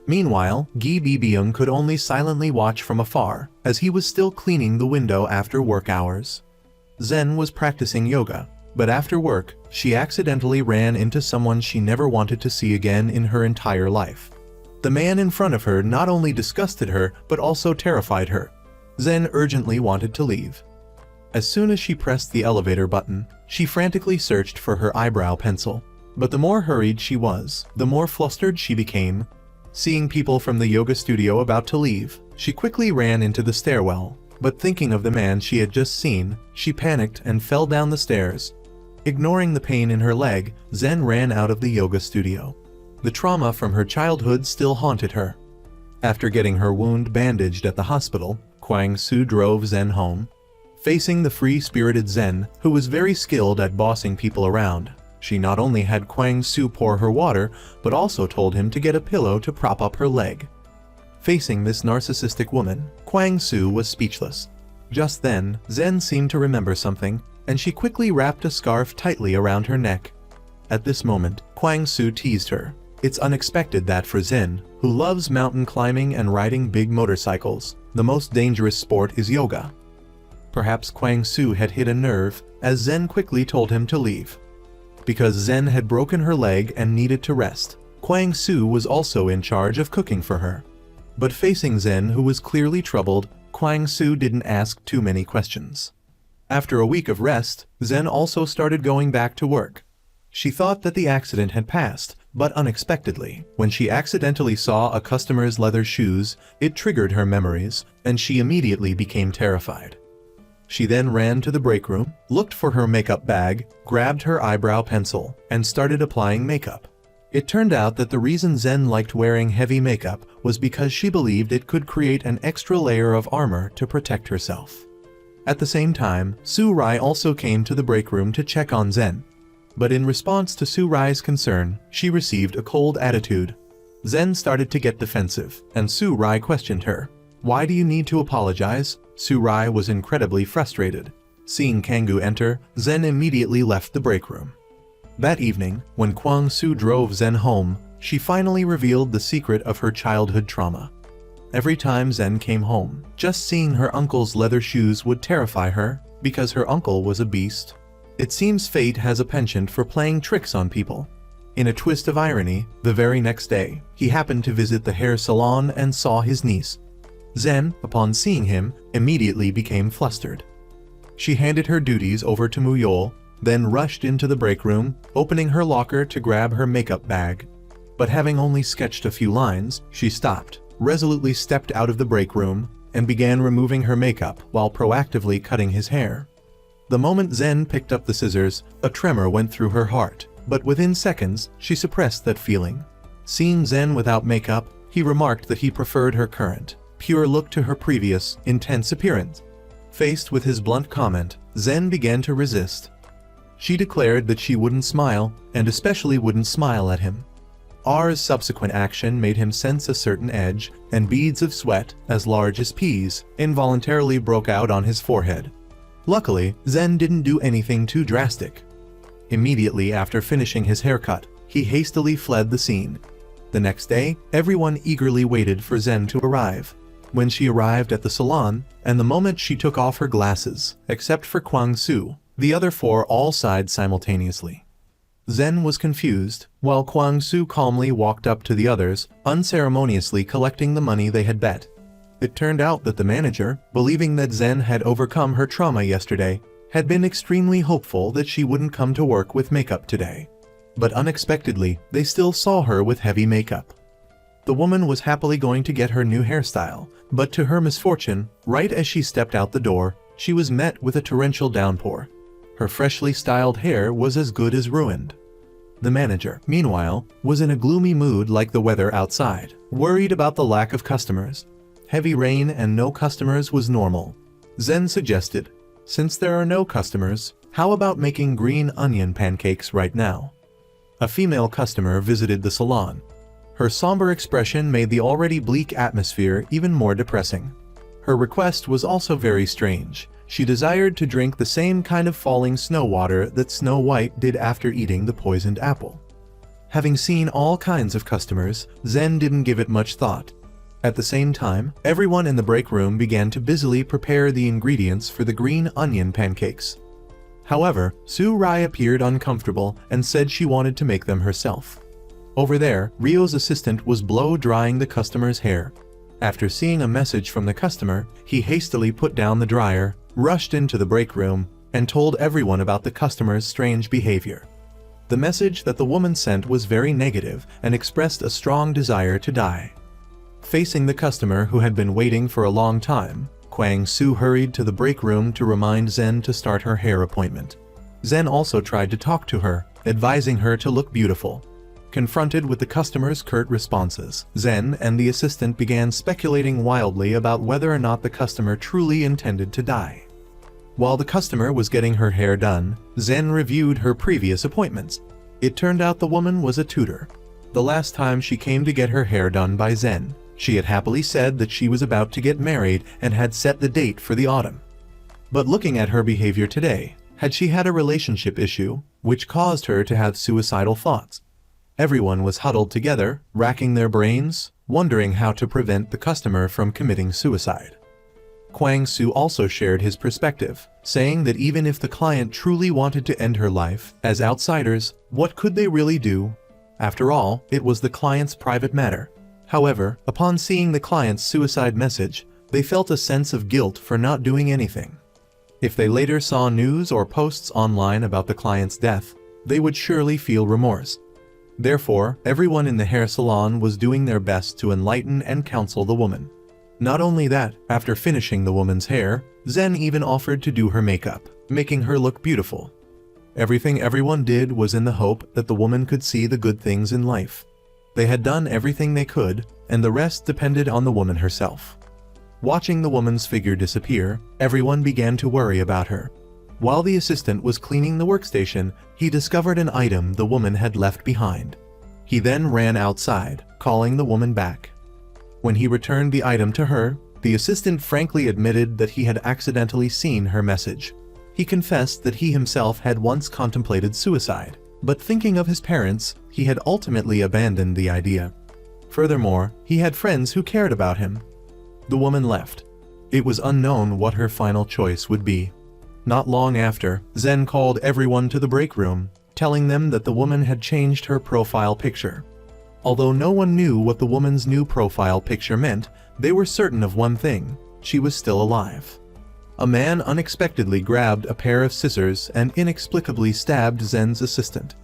Meanwhile, Gi Bibium could only silently watch from afar, as he was still cleaning the window after work hours. Zen was practicing yoga, but after work, she accidentally ran into someone she never wanted to see again in her entire life. The man in front of her not only disgusted her, but also terrified her. Zen urgently wanted to leave. As soon as she pressed the elevator button, she frantically searched for her eyebrow pencil. But the more hurried she was, the more flustered she became. Seeing people from the yoga studio about to leave, she quickly ran into the stairwell, but thinking of the man she had just seen, she panicked and fell down the stairs. Ignoring the pain in her leg, Zen ran out of the yoga studio. The trauma from her childhood still haunted her. After getting her wound bandaged at the hospital, Kwang Su drove Zen home. Facing the free-spirited Zen, who was very skilled at bossing people around, she not only had Kwang Su pour her water, but also told him to get a pillow to prop up her leg. Facing this narcissistic woman, Kwang Su was speechless. Just then, Zen seemed to remember something, and she quickly wrapped a scarf tightly around her neck. At this moment, Kwang Su teased her. It's unexpected that for Zen, who loves mountain climbing and riding big motorcycles, the most dangerous sport is yoga. Perhaps Kwang Su had hit a nerve, as Zen quickly told him to leave. Because Zen had broken her leg and needed to rest, Kwang Su was also in charge of cooking for her. But facing Zen, who was clearly troubled, Kwang Su didn't ask too many questions. After a week of rest, Zen also started going back to work. She thought that the accident had passed, but unexpectedly, when she accidentally saw a customer's leather shoes, it triggered her memories, and she immediately became terrified. She then ran to the break room, looked for her makeup bag, grabbed her eyebrow pencil, and started applying makeup. It turned out that the reason Zen liked wearing heavy makeup was because she believed it could create an extra layer of armor to protect herself. At the same time, Su-rai also came to the break room to check on Zen. But in response to Su-rai's concern, she received a cold attitude. Zen started to get defensive, and Su-rai questioned her. "Why do you need to apologize?" Su-rai was incredibly frustrated. Seeing Kangoo enter, Zen immediately left the break room. That evening, when Kwang Su drove Zen home, she finally revealed the secret of her childhood trauma. Every time Zen came home, just seeing her uncle's leather shoes would terrify her, because her uncle was a beast. It seems fate has a penchant for playing tricks on people. In a twist of irony, the very next day, he happened to visit the hair salon and saw his niece. Zen, upon seeing him, immediately became flustered. She handed her duties over to Muyol, then rushed into the break room, opening her locker to grab her makeup bag. But having only sketched a few lines, she stopped, resolutely stepped out of the break room, and began removing her makeup while proactively cutting his hair. The moment Zen picked up the scissors, a tremor went through her heart, but within seconds, she suppressed that feeling. Seeing Zen without makeup, he remarked that he preferred her current, pure look to her previous, intense appearance. Faced with his blunt comment, Zen began to resist. She declared that she wouldn't smile, and especially wouldn't smile at him. R's subsequent action made him sense a certain edge, and beads of sweat, as large as peas, involuntarily broke out on his forehead. Luckily, Zen didn't do anything too drastic. Immediately after finishing his haircut, he hastily fled the scene. The next day, everyone eagerly waited for Zen to arrive. When she arrived at the salon, and the moment she took off her glasses, except for Kwang Su, the other four all sighed simultaneously. Zen was confused, while Kwang Su calmly walked up to the others, unceremoniously collecting the money they had bet. It turned out that the manager, believing that Zen had overcome her trauma yesterday, had been extremely hopeful that she wouldn't come to work with makeup today. But unexpectedly, they still saw her with heavy makeup. The woman was happily going to get her new hairstyle, but to her misfortune, right as she stepped out the door, she was met with a torrential downpour. Her freshly styled hair was as good as ruined. The manager, meanwhile, was in a gloomy mood like the weather outside, worried about the lack of customers. Heavy rain and no customers was normal. Zen suggested, since there are no customers, how about making green onion pancakes right now? A female customer visited the salon. Her somber expression made the already bleak atmosphere even more depressing. Her request was also very strange. She desired to drink the same kind of falling snow water that Snow White did after eating the poisoned apple. Having seen all kinds of customers, Zen didn't give it much thought. At the same time, everyone in the break room began to busily prepare the ingredients for the green onion pancakes. However, Su Rai appeared uncomfortable and said she wanted to make them herself. Over there, Rio's assistant was blow-drying the customer's hair. After seeing a message from the customer, he hastily put down the dryer, rushed into the break room, and told everyone about the customer's strange behavior. The message that the woman sent was very negative and expressed a strong desire to die. Facing the customer who had been waiting for a long time, Kwang Su hurried to the break room to remind Zen to start her hair appointment. Zen also tried to talk to her, advising her to look beautiful. Confronted with the customer's curt responses, Zen and the assistant began speculating wildly about whether or not the customer truly intended to die. While the customer was getting her hair done, Zen reviewed her previous appointments. It turned out the woman was a tutor. The last time she came to get her hair done by Zen, she had happily said that she was about to get married and had set the date for the autumn. But looking at her behavior today, had she had a relationship issue, which caused her to have suicidal thoughts? Everyone was huddled together, racking their brains, wondering how to prevent the customer from committing suicide. Kwang Su also shared his perspective, saying that even if the client truly wanted to end her life, as outsiders, what could they really do? After all, it was the client's private matter. However, upon seeing the client's suicide message, they felt a sense of guilt for not doing anything. If they later saw news or posts online about the client's death, they would surely feel remorse. Therefore, everyone in the hair salon was doing their best to enlighten and counsel the woman. Not only that, after finishing the woman's hair, Zen even offered to do her makeup, making her look beautiful. Everything everyone did was in the hope that the woman could see the good things in life. They had done everything they could, and the rest depended on the woman herself. Watching the woman's figure disappear, everyone began to worry about her. While the assistant was cleaning the workstation, he discovered an item the woman had left behind. He then ran outside, calling the woman back. When he returned the item to her, the assistant frankly admitted that he had accidentally seen her message. He confessed that he himself had once contemplated suicide, but thinking of his parents, he had ultimately abandoned the idea. Furthermore, he had friends who cared about him. The woman left. It was unknown what her final choice would be. Not long after, Zen called everyone to the break room, telling them that the woman had changed her profile picture. Although no one knew what the woman's new profile picture meant, they were certain of one thing: she was still alive. A man unexpectedly grabbed a pair of scissors and inexplicably stabbed Zen's assistant.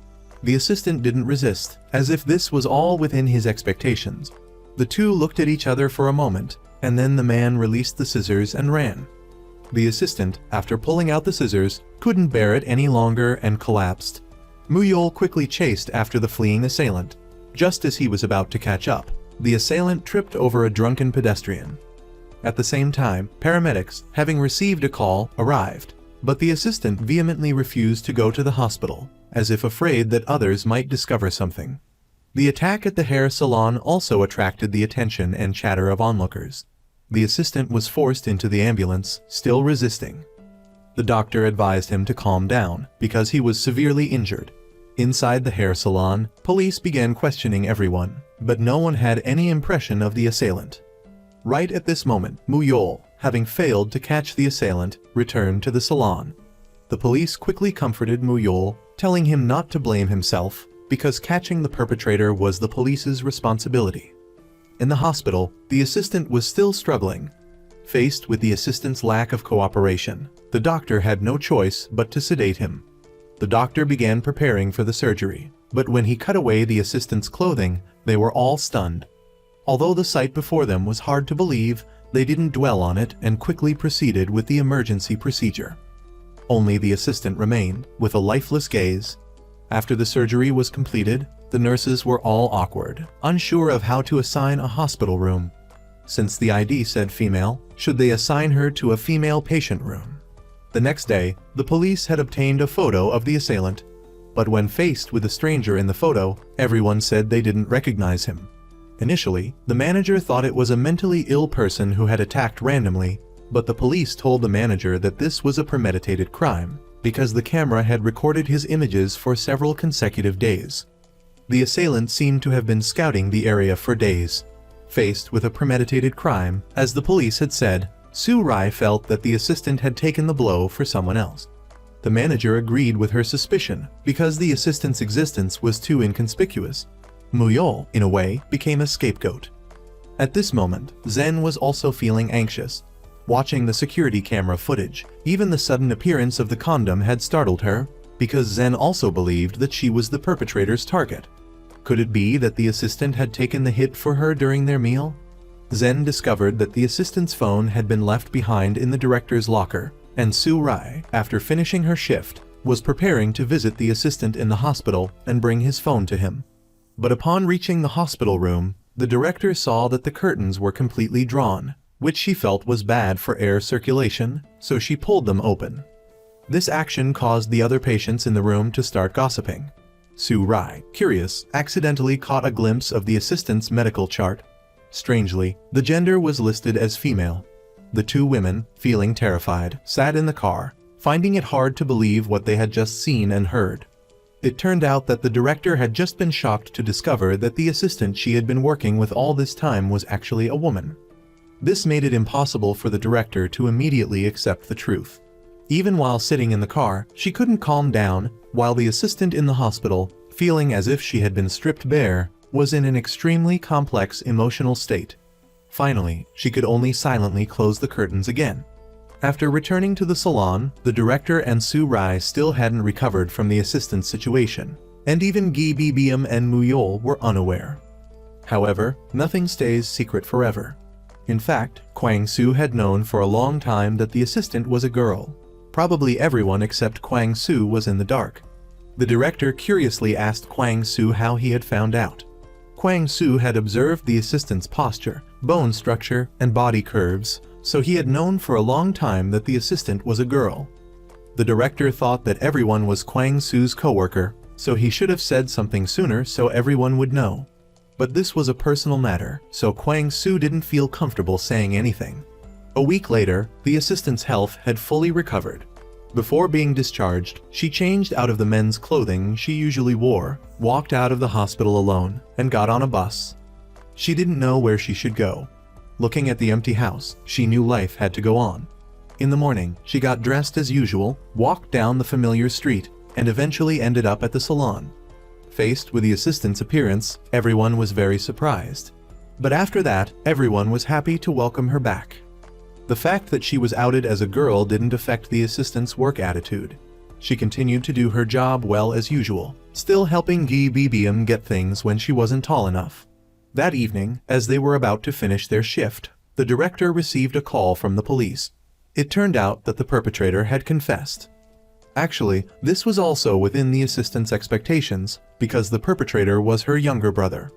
The assistant didn't resist, as if this was all within his expectations. The two looked at each other for a moment, and then the man released the scissors and ran. The assistant, after pulling out the scissors, couldn't bear it any longer and collapsed. Muyol quickly chased after the fleeing assailant. Just as he was about to catch up, the assailant tripped over a drunken pedestrian. At the same time, paramedics, having received a call, arrived. But the assistant vehemently refused to go to the hospital, as if afraid that others might discover something. The attack at the hair salon also attracted the attention and chatter of onlookers. The assistant was forced into the ambulance, still resisting. The doctor advised him to calm down, because he was severely injured. Inside the hair salon, police began questioning everyone, but no one had any impression of the assailant. Right at this moment, Muyol, having failed to catch the assailant, returned to the salon. The police quickly comforted Muyol, telling him not to blame himself, because catching the perpetrator was the police's responsibility. In the hospital, the assistant was still struggling. Faced with the assistant's lack of cooperation, the doctor had no choice but to sedate him. The doctor began preparing for the surgery, but when he cut away the assistant's clothing, they were all stunned. Although the sight before them was hard to believe, they didn't dwell on it and quickly proceeded with the emergency procedure. Only the assistant remained, with a lifeless gaze. After the surgery was completed, the nurses were all awkward, unsure of how to assign a hospital room. Since the ID said female, should they assign her to a female patient room? The next day, the police had obtained a photo of the assailant, but when faced with a stranger in the photo, everyone said they didn't recognize him. Initially, the manager thought it was a mentally ill person who had attacked randomly, but the police told the manager that this was a premeditated crime, because the camera had recorded his images for several consecutive days. The assailant seemed to have been scouting the area for days. Faced with a premeditated crime, as the police had said, Su Rai felt that the assistant had taken the blow for someone else. The manager agreed with her suspicion, because the assistant's existence was too inconspicuous. Muyol, in a way, became a scapegoat. At this moment, Zen was also feeling anxious. Watching the security camera footage, even the sudden appearance of the condom had startled her, because Zen also believed that she was the perpetrator's target. Could it be that the assistant had taken the hit for her during their meal? Zen discovered that the assistant's phone had been left behind in the director's locker, and Su Rai, after finishing her shift, was preparing to visit the assistant in the hospital and bring his phone to him. But upon reaching the hospital room, the director saw that the curtains were completely drawn, which she felt was bad for air circulation, so she pulled them open. This action caused the other patients in the room to start gossiping. Su Rai, curious, accidentally caught a glimpse of the assistant's medical chart. Strangely, the gender was listed as female. The two women, feeling terrified, sat in the car, finding it hard to believe what they had just seen and heard. It turned out that the director had just been shocked to discover that the assistant she had been working with all this time was actually a woman. This made it impossible for the director to immediately accept the truth. Even while sitting in the car, she couldn't calm down, while the assistant in the hospital, feeling as if she had been stripped bare, was in an extremely complex emotional state. Finally, she could only silently close the curtains again. After returning to the salon, the director and Su Rai still hadn't recovered from the assistant's situation, and even Gi Bibiam and Muyol were unaware. However, nothing stays secret forever. In fact, Kwang Su had known for a long time that the assistant was a girl. Probably everyone except Kwang Su was in the dark. The director curiously asked Kwang Su how he had found out. Kwang Su had observed the assistant's posture, bone structure, and body curves, so he had known for a long time that the assistant was a girl. The director thought that everyone was Kwang Su's coworker, so he should have said something sooner so everyone would know. But this was a personal matter, so Kwang Su didn't feel comfortable saying anything. A week later, the assistant's health had fully recovered. Before being discharged, she changed out of the men's clothing she usually wore, walked out of the hospital alone, and got on a bus. She didn't know where she should go. Looking at the empty house, she knew life had to go on. In the morning, she got dressed as usual, walked down the familiar street, and eventually ended up at the salon. Faced with the assistant's appearance, everyone was very surprised. But after that, everyone was happy to welcome her back. The fact that she was outed as a girl didn't affect the assistant's work attitude. She continued to do her job well as usual, still helping Gi Bibiam get things when she wasn't tall enough. That evening, as they were about to finish their shift, the director received a call from the police. It turned out that the perpetrator had confessed. Actually, this was also within the assistant's expectations, because the perpetrator was her younger brother.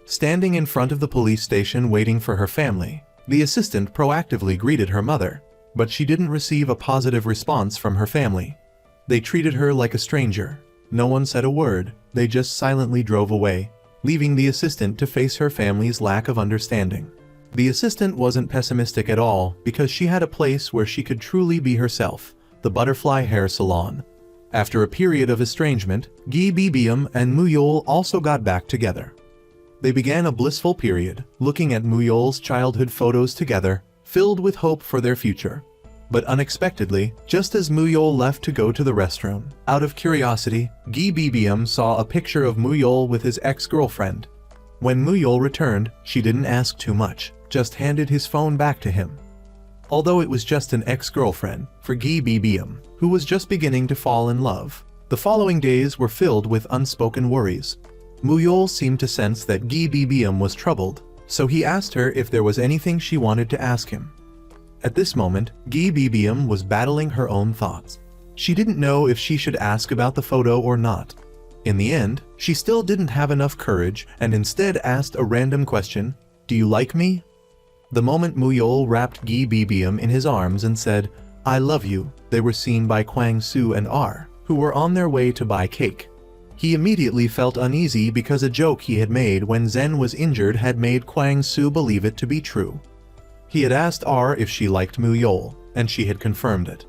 Standing in front of the police station waiting for her family, The assistant proactively greeted her mother, but she didn't receive a positive response from her family. They treated her like a stranger. No one said a word, they just silently drove away, leaving the assistant to face her family's lack of understanding. The assistant wasn't pessimistic at all because she had a place where she could truly be herself, the Butterfly Hair Salon. After a period of estrangement, Gi Bibium and Muyol also got back together. They began a blissful period, looking at Muyol's childhood photos together, filled with hope for their future. But unexpectedly, just as Muyol left to go to the restroom, out of curiosity, Gi Bibium saw a picture of Muyol with his ex-girlfriend. When Muyol returned, she didn't ask too much, just handed his phone back to him. Although it was just an ex-girlfriend, for Gi Bibium, who was just beginning to fall in love, the following days were filled with unspoken worries. Muyol seemed to sense that Gi Bibium was troubled, so he asked her if there was anything she wanted to ask him. At this moment, Gi Bibium was battling her own thoughts. She didn't know if she should ask about the photo or not. In the end, she still didn't have enough courage and instead asked a random question, "Do you like me?" The moment Muyol wrapped Gi Bibium in his arms and said, "I love you," they were seen by Kwang Su and R, who were on their way to buy cake. He immediately felt uneasy because a joke he had made when Zen was injured had made Kwang Su believe it to be true. He had asked R if she liked Muyol, and she had confirmed it.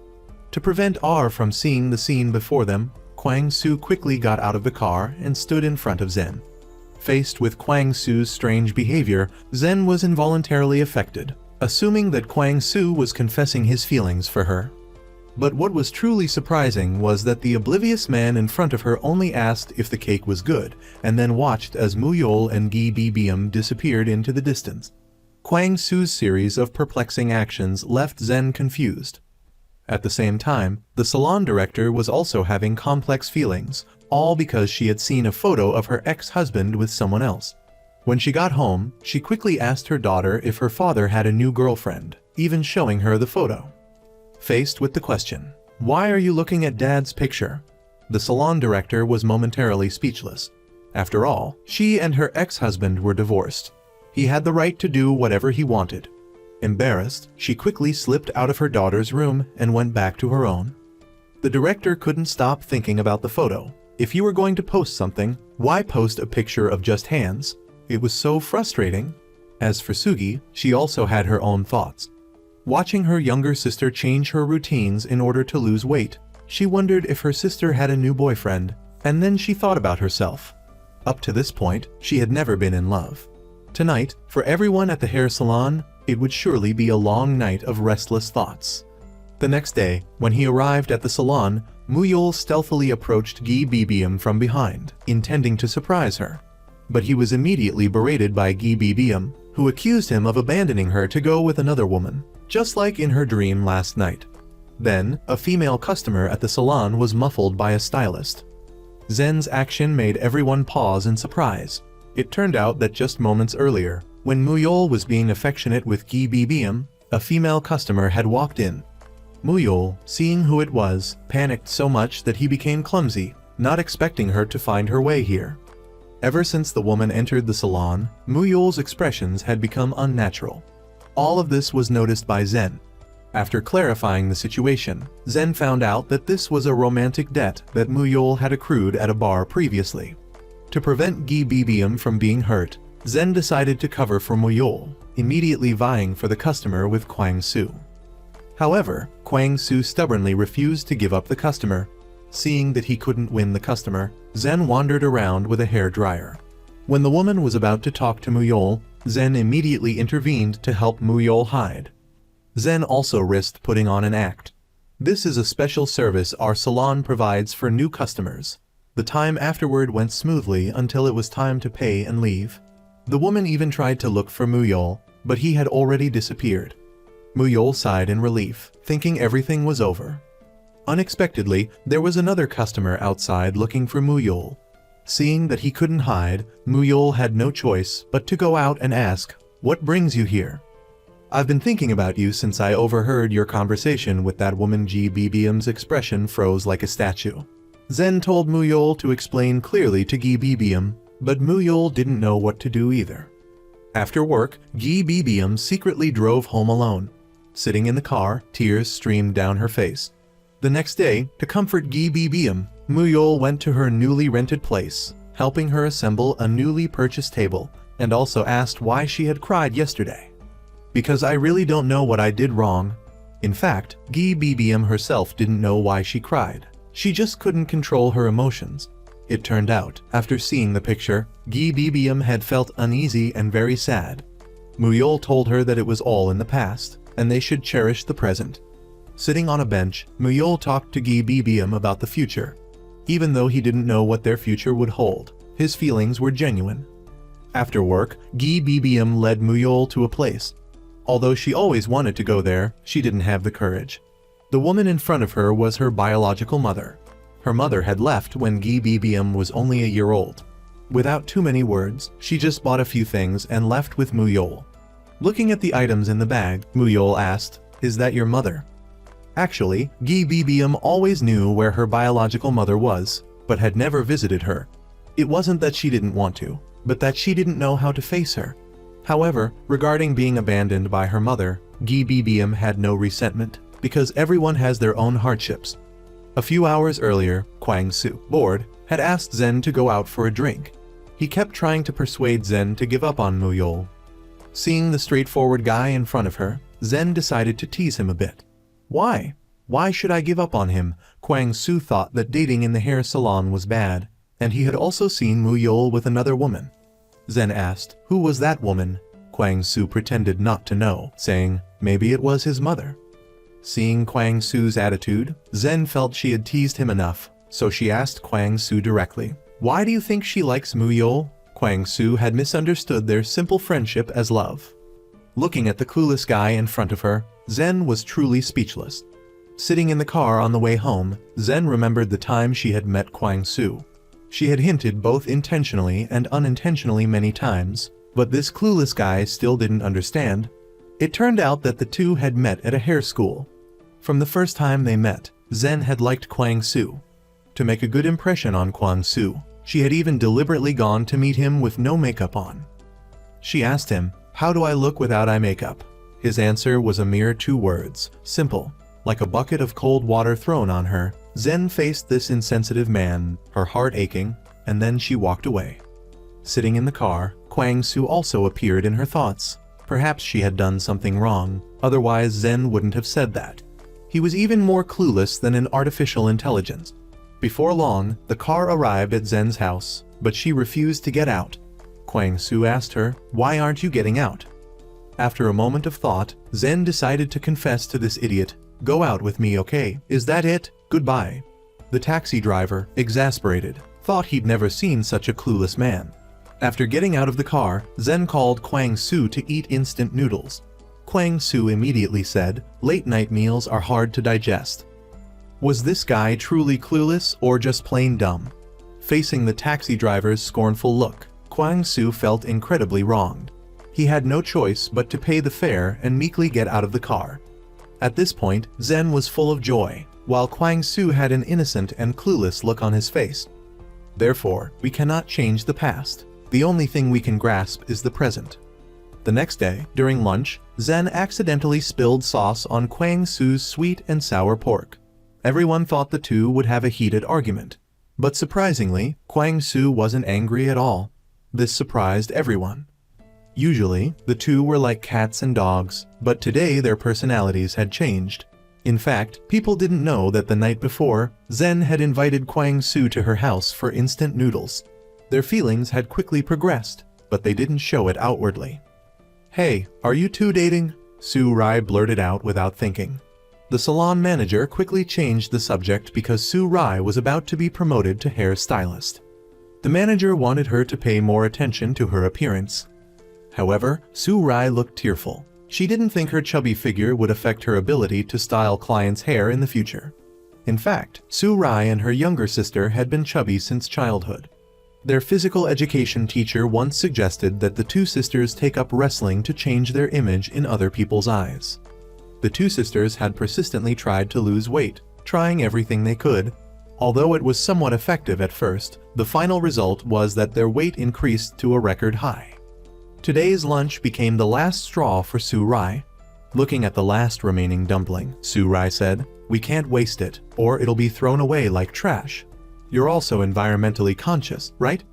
To prevent R from seeing the scene before them, Kwang Su quickly got out of the car and stood in front of Zen. Faced with Kwang Su's strange behavior, Zen was involuntarily affected, assuming that Kwang Su was confessing his feelings for her. But what was truly surprising was that the oblivious man in front of her only asked if the cake was good, and then watched as Muyol and Gi Bibium disappeared into the distance. Kwang Su's series of perplexing actions left Zen confused. At the same time, the salon director was also having complex feelings, all because she had seen a photo of her ex-husband with someone else. When she got home, she quickly asked her daughter if her father had a new girlfriend, even showing her the photo. Faced with the question, "Why are you looking at Dad's picture?" the salon director was momentarily speechless. After all, she and her ex-husband were divorced. He had the right to do whatever he wanted. Embarrassed, she quickly slipped out of her daughter's room and went back to her own. The director couldn't stop thinking about the photo. If you were going to post something, why post a picture of just hands? It was so frustrating. As for Sugi, she also had her own thoughts. Watching her younger sister change her routines in order to lose weight, she wondered if her sister had a new boyfriend, and then she thought about herself. Up to this point, she had never been in love. Tonight, for everyone at the hair salon, it would surely be a long night of restless thoughts. The next day, when he arrived at the salon, Muyol stealthily approached Gi Bibium from behind, intending to surprise her. But he was immediately berated by Gi Bibium, who accused him of abandoning her to go with another woman, just like in her dream last night. Then, a female customer at the salon was muffled by a stylist. Zen's action made everyone pause in surprise. It turned out that just moments earlier, when Muyol was being affectionate with Gi Bibium, a female customer had walked in. Muyol, seeing who it was, panicked so much that he became clumsy, not expecting her to find her way here. Ever since the woman entered the salon, Muyol's expressions had become unnatural. All of this was noticed by Zen. After clarifying the situation, Zen found out that this was a romantic debt that Muyol had accrued at a bar previously. To prevent Gi Bibium from being hurt, Zen decided to cover for Muyol, immediately vying for the customer with Kwang Su. However, Kwang Su stubbornly refused to give up the customer. Seeing that he couldn't win the customer, Zen wandered around with a hair dryer. When the woman was about to talk to Muyol, Zen immediately intervened to help Muyol hide. Zen also risked putting on an act. This is a special service our salon provides for new customers. The time afterward went smoothly until it was time to pay and leave. The woman even tried to look for Muyol, but he had already disappeared. Muyol sighed in relief, thinking everything was over. Unexpectedly, there was another customer outside looking for Muyol. Seeing that he couldn't hide, Muyol had no choice but to go out and ask, "What brings you here?" "I've been thinking about you since I overheard your conversation with that woman." Gi Bibium's expression froze like a statue. Zen told Muyol to explain clearly to Gi Bibium, but Muyol didn't know what to do either. After work, Gi Bibium secretly drove home alone. Sitting in the car, tears streamed down her face. The next day, to comfort Gi Bibium, Muyol went to her newly rented place, helping her assemble a newly purchased table, and also asked why she had cried yesterday. Because I really don't know what I did wrong. In fact, Gi Bibium herself didn't know why she cried. She just couldn't control her emotions. It turned out, after seeing the picture, Gi Bibium had felt uneasy and very sad. Muyol told her that it was all in the past, and they should cherish the present. Sitting on a bench, Muyol talked to Gi Bibium about the future. Even though he didn't know what their future would hold, his feelings were genuine. After work, Gi Bibium led Muyol to a place. Although she always wanted to go there, she didn't have the courage. The woman in front of her was her biological mother. Her mother had left when Gi Bibium was only a year old. Without too many words, she just bought a few things and left with Muyol. Looking at the items in the bag, Muyol asked, "Is that your mother?" Actually, Gi Bibium always knew where her biological mother was, but had never visited her. It wasn't that she didn't want to, but that she didn't know how to face her. However, regarding being abandoned by her mother, Gi Bibium had no resentment, because everyone has their own hardships. A few hours earlier, Kwang Su, bored, had asked Zen to go out for a drink. He kept trying to persuade Zen to give up on Muyol. Seeing the straightforward guy in front of her, Zen decided to tease him a bit. Why? Why should I give up on him? Kwang Su thought that dating in the hair salon was bad, and he had also seen Muyol with another woman. Zen asked, who was that woman? Kwang Su pretended not to know, saying, maybe it was his mother. Seeing Kwang Su's attitude, Zen felt she had teased him enough, so she asked Kwang Su directly, why do you think she likes Muyol? Kwang Su had misunderstood their simple friendship as love. Looking at the clueless guy in front of her, Zen was truly speechless. Sitting in the car on the way home, Zen remembered the time she had met Kwang Su. She had hinted both intentionally and unintentionally many times, but this clueless guy still didn't understand. It turned out that the two had met at a hair school. From the first time they met, Zen had liked Kwang Su. To make a good impression on Kwang Su, she had even deliberately gone to meet him with no makeup on. She asked him, how do I look without eye makeup? His answer was a mere 2 words, simple. Like a bucket of cold water thrown on her, Zen faced this insensitive man, her heart aching, and then she walked away. Sitting in the car, Kwang Su also appeared in her thoughts. Perhaps she had done something wrong, otherwise Zen wouldn't have said that. He was even more clueless than an artificial intelligence. Before long, the car arrived at Zen's house, but she refused to get out. Kwang Su asked her, why aren't you getting out? After a moment of thought, Zen decided to confess to this idiot, go out with me, okay? Is that it? Goodbye. The taxi driver, exasperated, thought he'd never seen such a clueless man. After getting out of the car, Zen called Kwang Su to eat instant noodles. Kwang Su immediately said, late-night meals are hard to digest. Was this guy truly clueless or just plain dumb? Facing the taxi driver's scornful look, Kwang Su felt incredibly wronged. He had no choice but to pay the fare and meekly get out of the car. At this point, Zen was full of joy, while Kwang Su had an innocent and clueless look on his face. Therefore, we cannot change the past. The only thing we can grasp is the present. The next day, during lunch, Zen accidentally spilled sauce on Kwang Su's sweet and sour pork. Everyone thought the two would have a heated argument. But surprisingly, Kwang Su wasn't angry at all. This surprised everyone. Usually, the two were like cats and dogs, but today their personalities had changed. In fact, people didn't know that the night before, Zen had invited Kwang Su to her house for instant noodles. Their feelings had quickly progressed, but they didn't show it outwardly. Hey, are you two dating? Su Rai blurted out without thinking. The salon manager quickly changed the subject because Su Rai was about to be promoted to hair stylist. The manager wanted her to pay more attention to her appearance. However, Su Rai looked tearful. She didn't think her chubby figure would affect her ability to style clients' hair in the future. In fact, Su Rai and her younger sister had been chubby since childhood. Their physical education teacher once suggested that the two sisters take up wrestling to change their image in other people's eyes. The two sisters had persistently tried to lose weight, trying everything they could. Although it was somewhat effective at first, the final result was that their weight increased to a record high. Today's lunch became the last straw for Su Rai. Looking at the last remaining dumpling, Su Rai said, "We can't waste it, or it'll be thrown away like trash. You're also environmentally conscious, right?"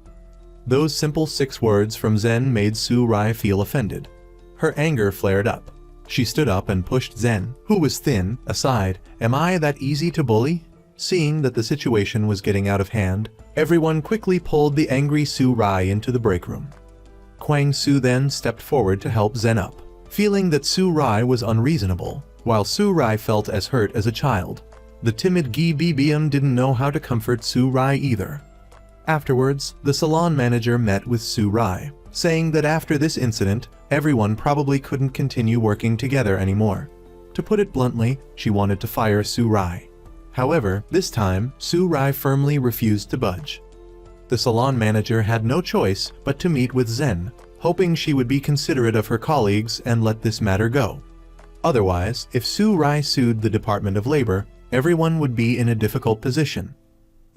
Those simple 6 words from Zen made Su Rai feel offended. Her anger flared up. She stood up and pushed Zen, who was thin, aside. "Am I that easy to bully?" Seeing that the situation was getting out of hand, everyone quickly pulled the angry Su Rai into the break room. Kwang Su then stepped forward to help Zen up, feeling that Su Rai was unreasonable, while Su Rai felt as hurt as a child. The timid Gi BBM didn't know how to comfort Su Rai either. Afterwards, the salon manager met with Su Rai, saying that after this incident, everyone probably couldn't continue working together anymore. To put it bluntly, she wanted to fire Su Rai. However, this time, Su Rai firmly refused to budge. The salon manager had no choice but to meet with Zen, hoping she would be considerate of her colleagues and let this matter go. Otherwise, if Su Rai sued the Department of Labor, everyone would be in a difficult position.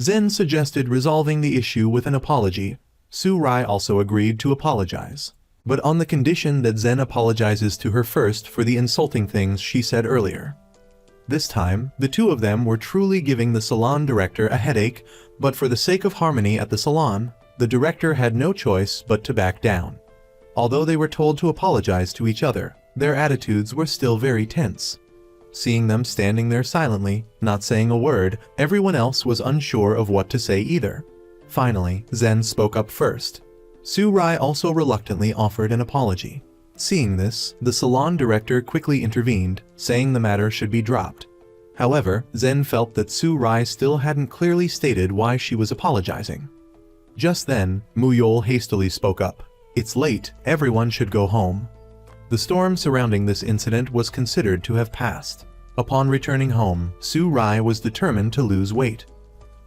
Zen suggested resolving the issue with an apology. Su Rai also agreed to apologize, but on the condition that Zen apologizes to her first for the insulting things she said earlier. This time, the two of them were truly giving the salon director a headache, but for the sake of harmony at the salon, the director had no choice but to back down. Although they were told to apologize to each other, their attitudes were still very tense. Seeing them standing there silently, not saying a word, everyone else was unsure of what to say either. Finally, Zen spoke up first. Su Rai also reluctantly offered an apology. Seeing this, the salon director quickly intervened, saying the matter should be dropped. However, Zen felt that Su Rai still hadn't clearly stated why she was apologizing. Just then, Muyol hastily spoke up. "It's late, everyone should go home." The storm surrounding this incident was considered to have passed. Upon returning home, Su Rai was determined to lose weight.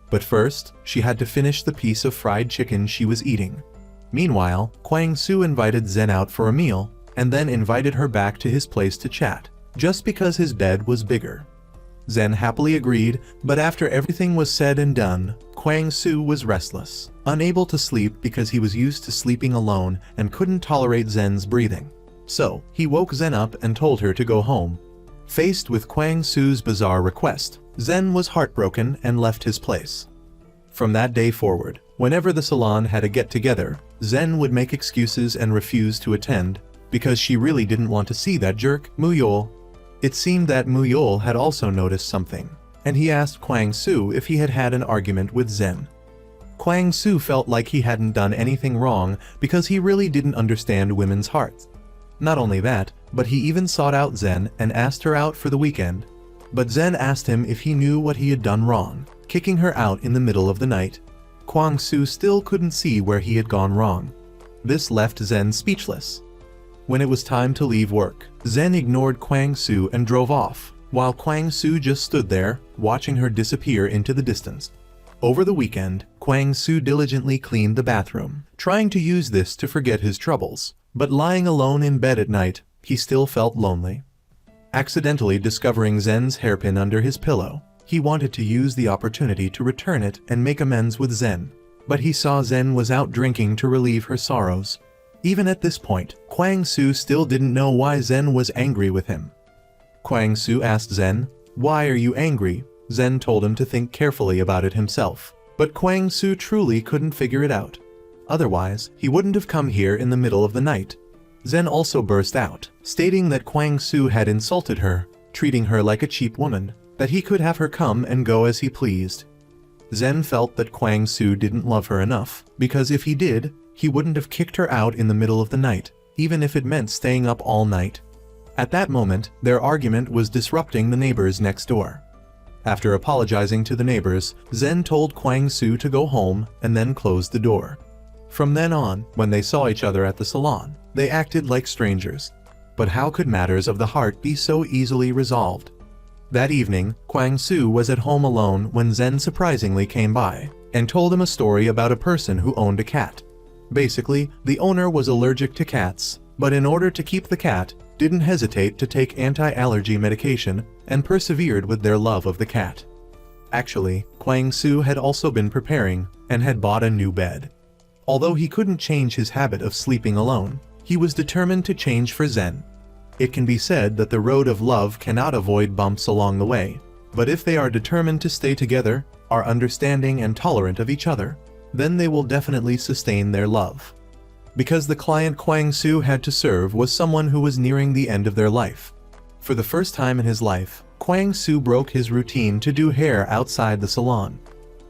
But first, she had to finish the piece of fried chicken she was eating. Meanwhile, Kwang Su invited Zen out for a meal, and then invited her back to his place to chat, just because his bed was bigger. Zen happily agreed, but after everything was said and done, Kwang Su was restless, unable to sleep because he was used to sleeping alone and couldn't tolerate Zen's breathing. So, he woke Zen up and told her to go home. Faced with Kwang Su's bizarre request, Zen was heartbroken and left his place. From that day forward, whenever the salon had a get-together, Zen would make excuses and refuse to attend, because she really didn't want to see that jerk, Muyol. It seemed that Muyol had also noticed something, and he asked Kwang Su if he had had an argument with Zen. Kwang Su felt like he hadn't done anything wrong because he really didn't understand women's hearts. Not only that, but he even sought out Zen and asked her out for the weekend. But Zen asked him if he knew what he had done wrong, kicking her out in the middle of the night. Kwang Su still couldn't see where he had gone wrong. This left Zen speechless. When it was time to leave work, Zen ignored Kwang Su and drove off, while Kwang Su just stood there, watching her disappear into the distance. Over the weekend, Kwang Su diligently cleaned the bathroom, trying to use this to forget his troubles, but lying alone in bed at night, he still felt lonely. Accidentally discovering Zen's hairpin under his pillow, he wanted to use the opportunity to return it and make amends with Zen, but he saw Zen was out drinking to relieve her sorrows. Even at this point, Kwang Su still didn't know why Zen was angry with him. Kwang Su asked Zen, "Why are you angry?" Zen told him to think carefully about it himself, but Kwang Su truly couldn't figure it out. Otherwise, he wouldn't have come here in the middle of the night. Zen also burst out, stating that Kwang Su had insulted her, treating her like a cheap woman, that he could have her come and go as he pleased. Zen felt that Kwang Su didn't love her enough, because if he did, he wouldn't have kicked her out in the middle of the night, even if it meant staying up all night. At that moment, their argument was disrupting the neighbors next door. After apologizing to the neighbors, Zen told Kwang Su to go home and then closed the door. From then on, when they saw each other at the salon, they acted like strangers. But how could matters of the heart be so easily resolved? That evening, Kwang Su was at home alone when Zen surprisingly came by and told him a story about a person who owned a cat. Basically, the owner was allergic to cats, but in order to keep the cat, didn't hesitate to take anti-allergy medication and persevered with their love of the cat. Actually, Kwang Su had also been preparing and had bought a new bed. Although he couldn't change his habit of sleeping alone, He was determined to change for Zen. It can be said that the road of love cannot avoid bumps along the way, but if they are determined to stay together, are understanding and tolerant of each other, then they will definitely sustain their love. Because the client Kwang Soo had to serve was someone who was nearing the end of their life. For the first time in his life, Kwang Soo broke his routine to do hair outside the salon.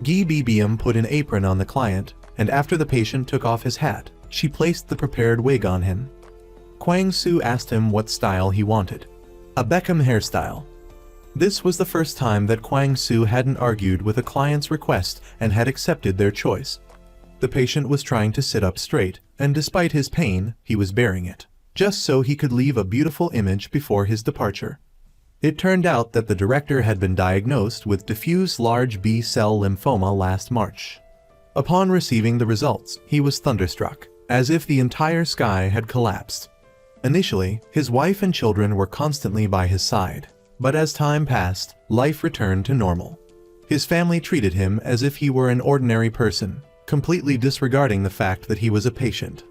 Gi Bibium put an apron on the client, and after the patient took off his hat, she placed the prepared wig on him. Kwang Soo asked him what style he wanted. A Beckham hairstyle. This was the first time that Kwang Soo hadn't argued with a client's request and had accepted their choice. The patient was trying to sit up straight, and despite his pain, he was bearing it, just so he could leave a beautiful image before his departure. It turned out that the director had been diagnosed with diffuse large B-cell lymphoma last March. Upon receiving the results, he was thunderstruck, as if the entire sky had collapsed. Initially, his wife and children were constantly by his side, but as time passed, life returned to normal. His family treated him as if he were an ordinary person, completely disregarding the fact that he was a patient.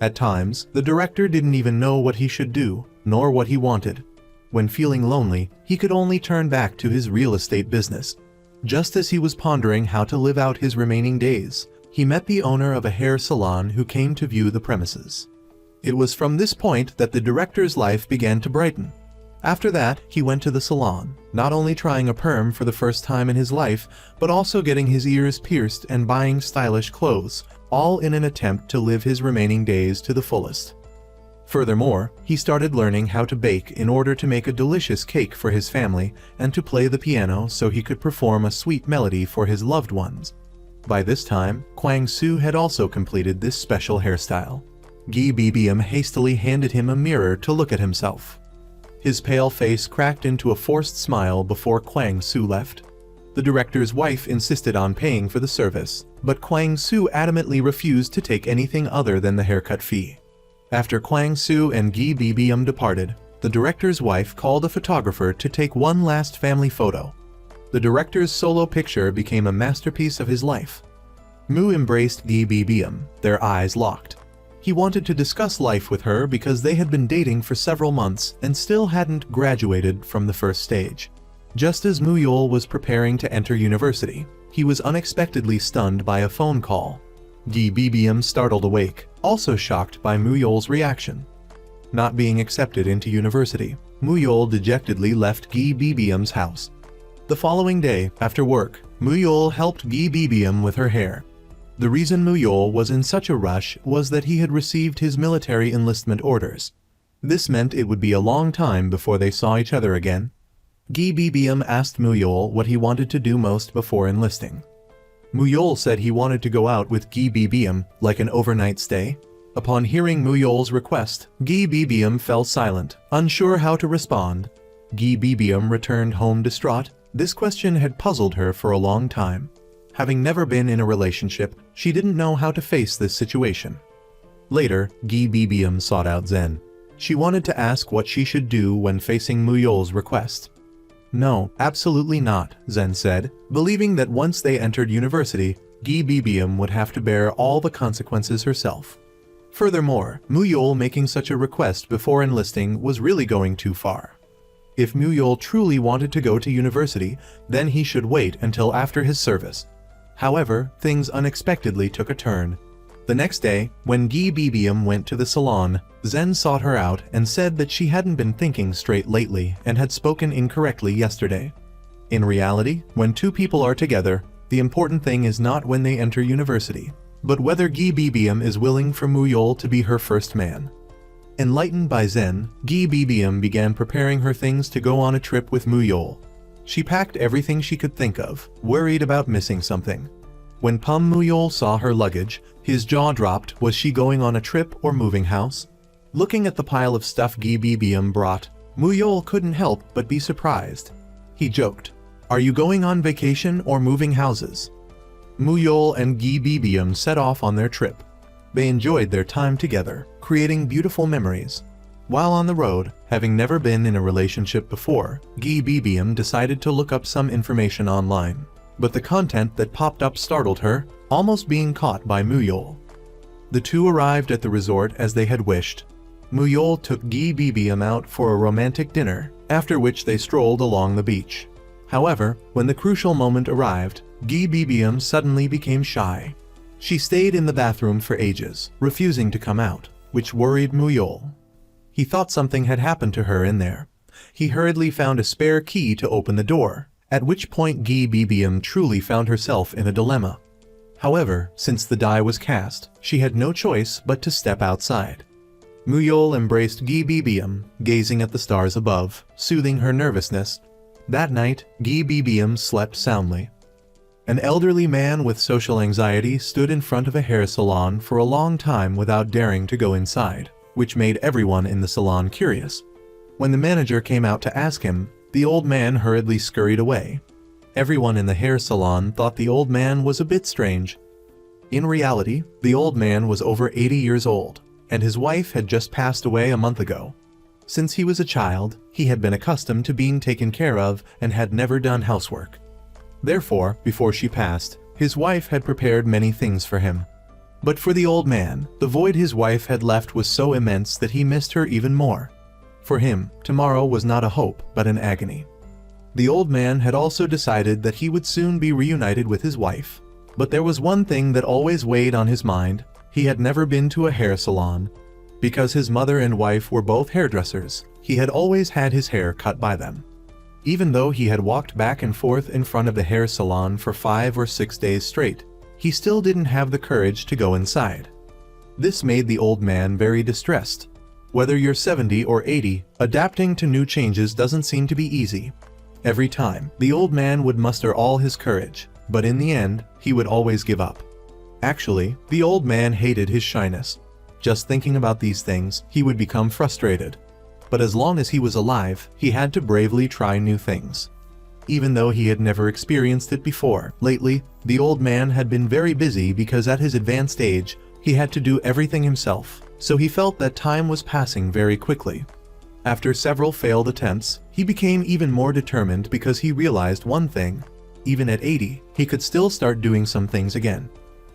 At times, the director didn't even know what he should do, nor what he wanted. When feeling lonely, he could only turn back to his real estate business. Just as he was pondering how to live out his remaining days, he met the owner of a hair salon who came to view the premises. It was from this point that the director's life began to brighten. After that, he went to the salon, not only trying a perm for the first time in his life, but also getting his ears pierced and buying stylish clothes, all in an attempt to live his remaining days to the fullest. Furthermore, he started learning how to bake in order to make a delicious cake for his family and to play the piano so he could perform a sweet melody for his loved ones. By this time, Kwang Soo had also completed this special hairstyle. Gi Bibium hastily handed him a mirror to look at himself. His pale face cracked into a forced smile before Kwang Soo left. The director's wife insisted on paying for the service, but Kwang Soo adamantly refused to take anything other than the haircut fee. After Kwang Soo and Gi Bibium departed, the director's wife called a photographer to take one last family photo. The director's solo picture became a masterpiece of his life. Mu embraced Gi Bibium, their eyes locked. He wanted to discuss life with her because they had been dating for several months and still hadn't graduated from the first stage. Just as Muyol was preparing to enter university, he was unexpectedly stunned by a phone call. Gi Bibium startled awake, also shocked by Muyol's reaction. Not being accepted into university, Muyol dejectedly left Gi Bibium's house. The following day, after work, Muyol helped Gi Bibium with her hair. The reason Muyol was in such a rush was that he had received his military enlistment orders. This meant it would be a long time before they saw each other again. Gi Bibium asked Muyol what he wanted to do most before enlisting. Muyol said he wanted to go out with Gi Bibium, like an overnight stay. Upon hearing Muyol's request, Gi Bibium fell silent, unsure how to respond. Gi Bibium returned home distraught. This question had puzzled her for a long time. Having never been in a relationship, she didn't know how to face this situation. Later, Gi Bibium sought out Zen. She wanted to ask what she should do when facing Muyol's request. No, absolutely not, Zen said, believing that once they entered university, Gi Bibium would have to bear all the consequences herself. Furthermore, Muyol making such a request before enlisting was really going too far. If Muyol truly wanted to go to university, then he should wait until after his service. However, things unexpectedly took a turn. The next day, when Gi Bibium went to the salon, Zen sought her out and said that she hadn't been thinking straight lately and had spoken incorrectly yesterday. In reality, when two people are together, the important thing is not when they enter university, but whether Gi Bibium is willing for Muyol to be her first man. Enlightened by Zen, Gi Bibium began preparing her things to go on a trip with Muyol. She packed everything she could think of, worried about missing something. When Pum Muyol saw her luggage, his jaw dropped. Was she going on a trip or moving house? Looking at the pile of stuff Gi Bibium brought, Muyol couldn't help but be surprised. He joked, "Are you going on vacation or moving houses?" Muyol and Gi Bibium set off on their trip. They enjoyed their time together, creating beautiful memories. While on the road, having never been in a relationship before, Gi Bibium decided to look up some information online. But the content that popped up startled her, almost being caught by Muyol. The two arrived at the resort as they had wished. Muyol took Gi Bibiam out for a romantic dinner, after which they strolled along the beach. However, when the crucial moment arrived, Gi Bibiam suddenly became shy. She stayed in the bathroom for ages, refusing to come out, which worried Muyol. He thought something had happened to her in there. He hurriedly found a spare key to open the door, at which point Gi Bibiam truly found herself in a dilemma. However, since the die was cast, she had no choice but to step outside. Muyol embraced Gi Bibiam, gazing at the stars above, soothing her nervousness. That night, Gi Bibiam slept soundly. An elderly man with social anxiety stood in front of a hair salon for a long time without daring to go inside, which made everyone in the salon curious. When the manager came out to ask him, the old man hurriedly scurried away. Everyone in the hair salon thought the old man was a bit strange. In reality, the old man was over 80 years old, and his wife had just passed away a month ago. Since he was a child, he had been accustomed to being taken care of and had never done housework. Therefore, before she passed, his wife had prepared many things for him. But for the old man, the void his wife had left was so immense that he missed her even more. For him, tomorrow was not a hope, but an agony. The old man had also decided that he would soon be reunited with his wife. But there was one thing that always weighed on his mind. He had never been to a hair salon. Because his mother and wife were both hairdressers, he had always had his hair cut by them. Even though he had walked back and forth in front of the hair salon for 5 or 6 days straight, he still didn't have the courage to go inside. This made the old man very distressed. Whether you're 70 or 80, adapting to new changes doesn't seem to be easy. Every time, the old man would muster all his courage, but in the end, he would always give up. Actually, the old man hated his shyness. Just thinking about these things, he would become frustrated. But as long as he was alive, he had to bravely try new things. Even though he had never experienced it before, lately, the old man had been very busy because at his advanced age, he had to do everything himself, so he felt that time was passing very quickly. After several failed attempts, he became even more determined because he realized one thing. Even at 80, he could still start doing some things again.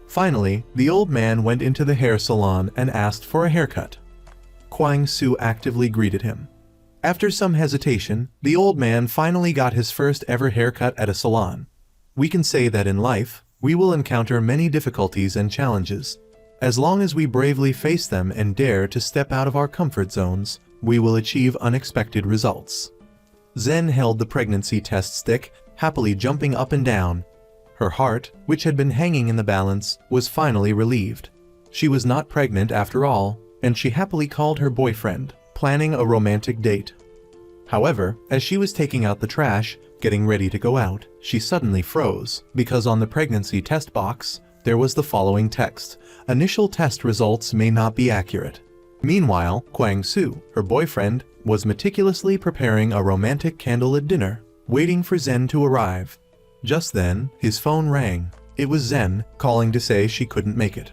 Finally, the old man went into the hair salon and asked for a haircut. Kwang Su actively greeted him. After some hesitation, the old man finally got his first ever haircut at a salon. We can say that in life, we will encounter many difficulties and challenges. As long as we bravely face them and dare to step out of our comfort zones, we will achieve unexpected results. Zen held the pregnancy test stick, happily jumping up and down. Her heart, which had been hanging in the balance, was finally relieved. She was not pregnant after all, and she happily called her boyfriend, planning a romantic date. However, as she was taking out the trash, getting ready to go out, she suddenly froze, because on the pregnancy test box, there was the following text: "Initial test results may not be accurate." Meanwhile, Kwang Su, her boyfriend, was meticulously preparing a romantic candlelit dinner, waiting for Zen to arrive. Just then, his phone rang. It was Zen, calling to say she couldn't make it.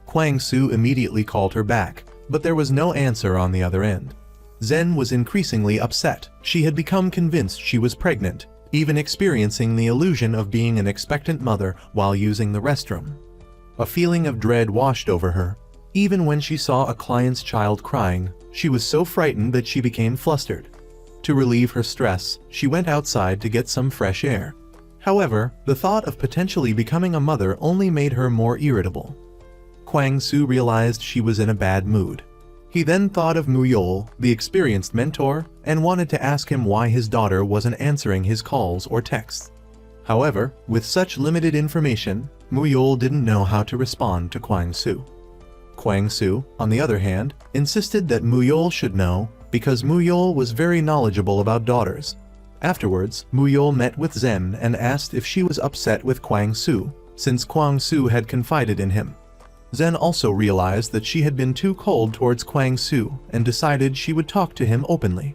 Kwang Su immediately called her back, but there was no answer on the other end. Zen was increasingly upset. She had become convinced she was pregnant, even experiencing the illusion of being an expectant mother while using the restroom. A feeling of dread washed over her. Even when she saw a client's child crying, she was so frightened that she became flustered. To relieve her stress, she went outside to get some fresh air. However, the thought of potentially becoming a mother only made her more irritable. Kwang Su realized she was in a bad mood. He then thought of Muyol, the experienced mentor, and wanted to ask him why his daughter wasn't answering his calls or texts. However, with such limited information, Muyol didn't know how to respond to Kwang Su. Kwang Su, on the other hand, insisted that Muyol should know, because Muyol was very knowledgeable about daughters. Afterwards, Muyol met with Zen and asked if she was upset with Kwang Su, since Kwang Su had confided in him. Zen also realized that she had been too cold towards Kwang Su and decided she would talk to him openly.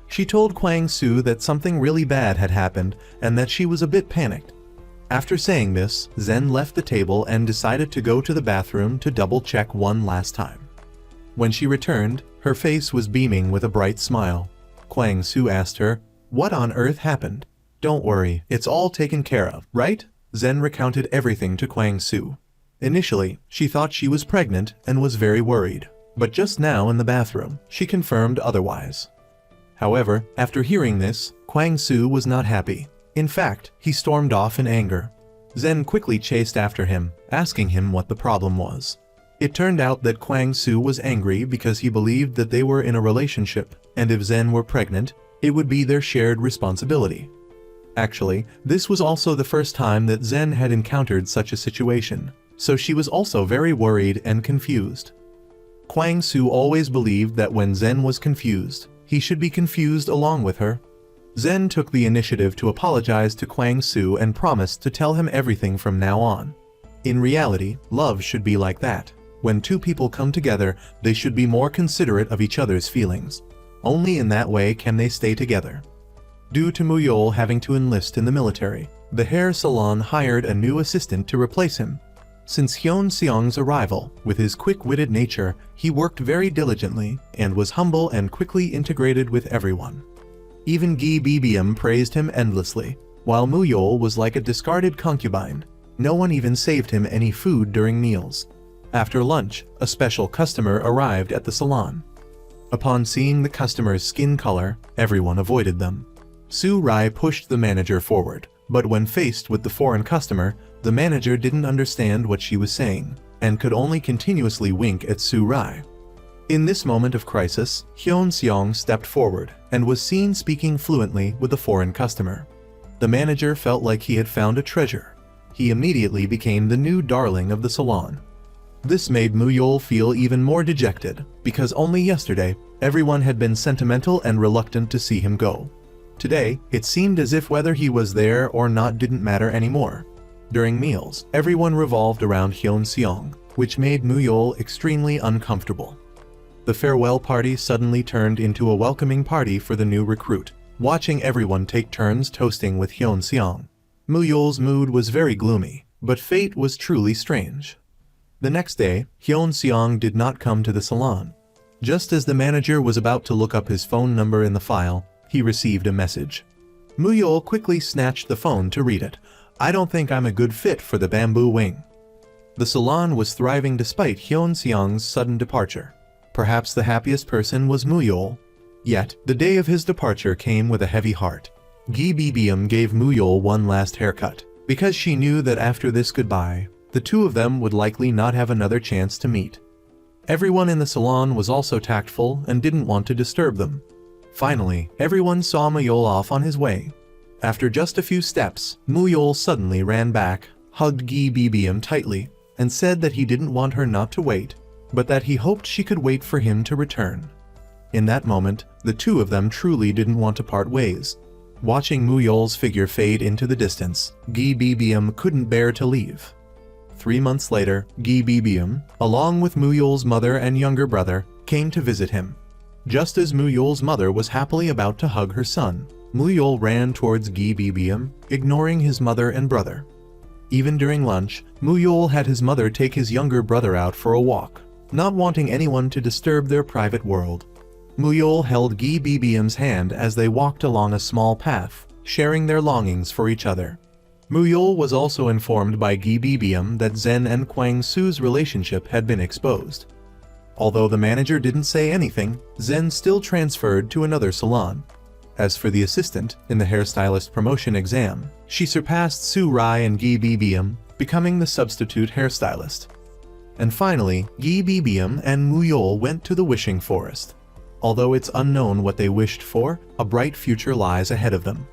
She told Kwang Su that something really bad had happened and that she was a bit panicked. After saying this, Zen left the table and decided to go to the bathroom to double-check one last time. When she returned, her face was beaming with a bright smile. Kwang Su asked her, "What on earth happened?" "Don't worry, it's all taken care of, right?" Zen recounted everything to Kwang Su. Initially, she thought she was pregnant and was very worried, but just now in the bathroom, she confirmed otherwise. However, after hearing this, Kwang Soo was not happy. In fact, he stormed off in anger. Zen quickly chased after him, asking him what the problem was. It turned out that Kwang Soo was angry because he believed that they were in a relationship, and if Zen were pregnant, it would be their shared responsibility. Actually, this was also the first time that Zen had encountered such a situation, so she was also very worried and confused. Kwang Soo always believed that when Zen was confused, he should be confused along with her. Zen took the initiative to apologize to Kwang Soo and promised to tell him everything from now on. In reality, love should be like that. When two people come together, they should be more considerate of each other's feelings. Only in that way can they stay together. Due to Muyol having to enlist in the military, the hair salon hired a new assistant to replace him. Since Hyun Seong's arrival, with his quick-witted nature, he worked very diligently and was humble and quickly integrated with everyone. Even Gi Bibiem praised him endlessly, while Muyol was like a discarded concubine. No one even saved him any food during meals. After lunch, a special customer arrived at the salon. Upon seeing the customer's skin color, everyone avoided them. Soo Rai pushed the manager forward, but when faced with the foreign customer, the manager didn't understand what she was saying, and could only continuously wink at Soo Rai. In this moment of crisis, Hyun Seong stepped forward, and was seen speaking fluently with the foreign customer. The manager felt like he had found a treasure. He immediately became the new darling of the salon. This made Muyol feel even more dejected, because only yesterday, everyone had been sentimental and reluctant to see him go. Today, it seemed as if whether he was there or not didn't matter anymore. During meals, everyone revolved around Hyun Seong, which made Muyol extremely uncomfortable. The farewell party suddenly turned into a welcoming party for the new recruit, watching everyone take turns toasting with Hyun Seong. Muyol's mood was very gloomy, but fate was truly strange. The next day, Hyun Seong did not come to the salon. Just as the manager was about to look up his phone number in the file, he received a message. Muyol quickly snatched the phone to read it. "I don't think I'm a good fit for the bamboo wing." The salon was thriving despite Hyun Seong's sudden departure. Perhaps the happiest person was Muyol. Yet, the day of his departure came with a heavy heart. Gi Bibiem gave Muyol one last haircut, because she knew that after this goodbye, the two of them would likely not have another chance to meet. Everyone in the salon was also tactful and didn't want to disturb them. Finally, everyone saw Muyol off on his way. After just a few steps, Muyol suddenly ran back, hugged Gi Bibiem tightly, and said that he didn't want her not to wait, but that he hoped she could wait for him to return. In that moment, the two of them truly didn't want to part ways. Watching Muyol's figure fade into the distance, Gi Bibiem couldn't bear to leave. 3 months later, Gi Bibiem, along with Muyol's mother and younger brother, came to visit him. Just as Muyol's mother was happily about to hug her son, Muyol ran towards Gi Bibiem, ignoring his mother and brother. Even during lunch, Muyol had his mother take his younger brother out for a walk, not wanting anyone to disturb their private world. Muyol held Gi Bibiem's hand as they walked along a small path, sharing their longings for each other. Muyol was also informed by Gi Bibiem that Zen and Kwang Soo's relationship had been exposed. Although the manager didn't say anything, Zen still transferred to another salon. As for the assistant, in the hairstylist promotion exam, she surpassed Soo Rai and Gi Bibiem, becoming the substitute hairstylist. And finally, Gi Bibiem and Muyol went to the wishing forest. Although it's unknown what they wished for, a bright future lies ahead of them.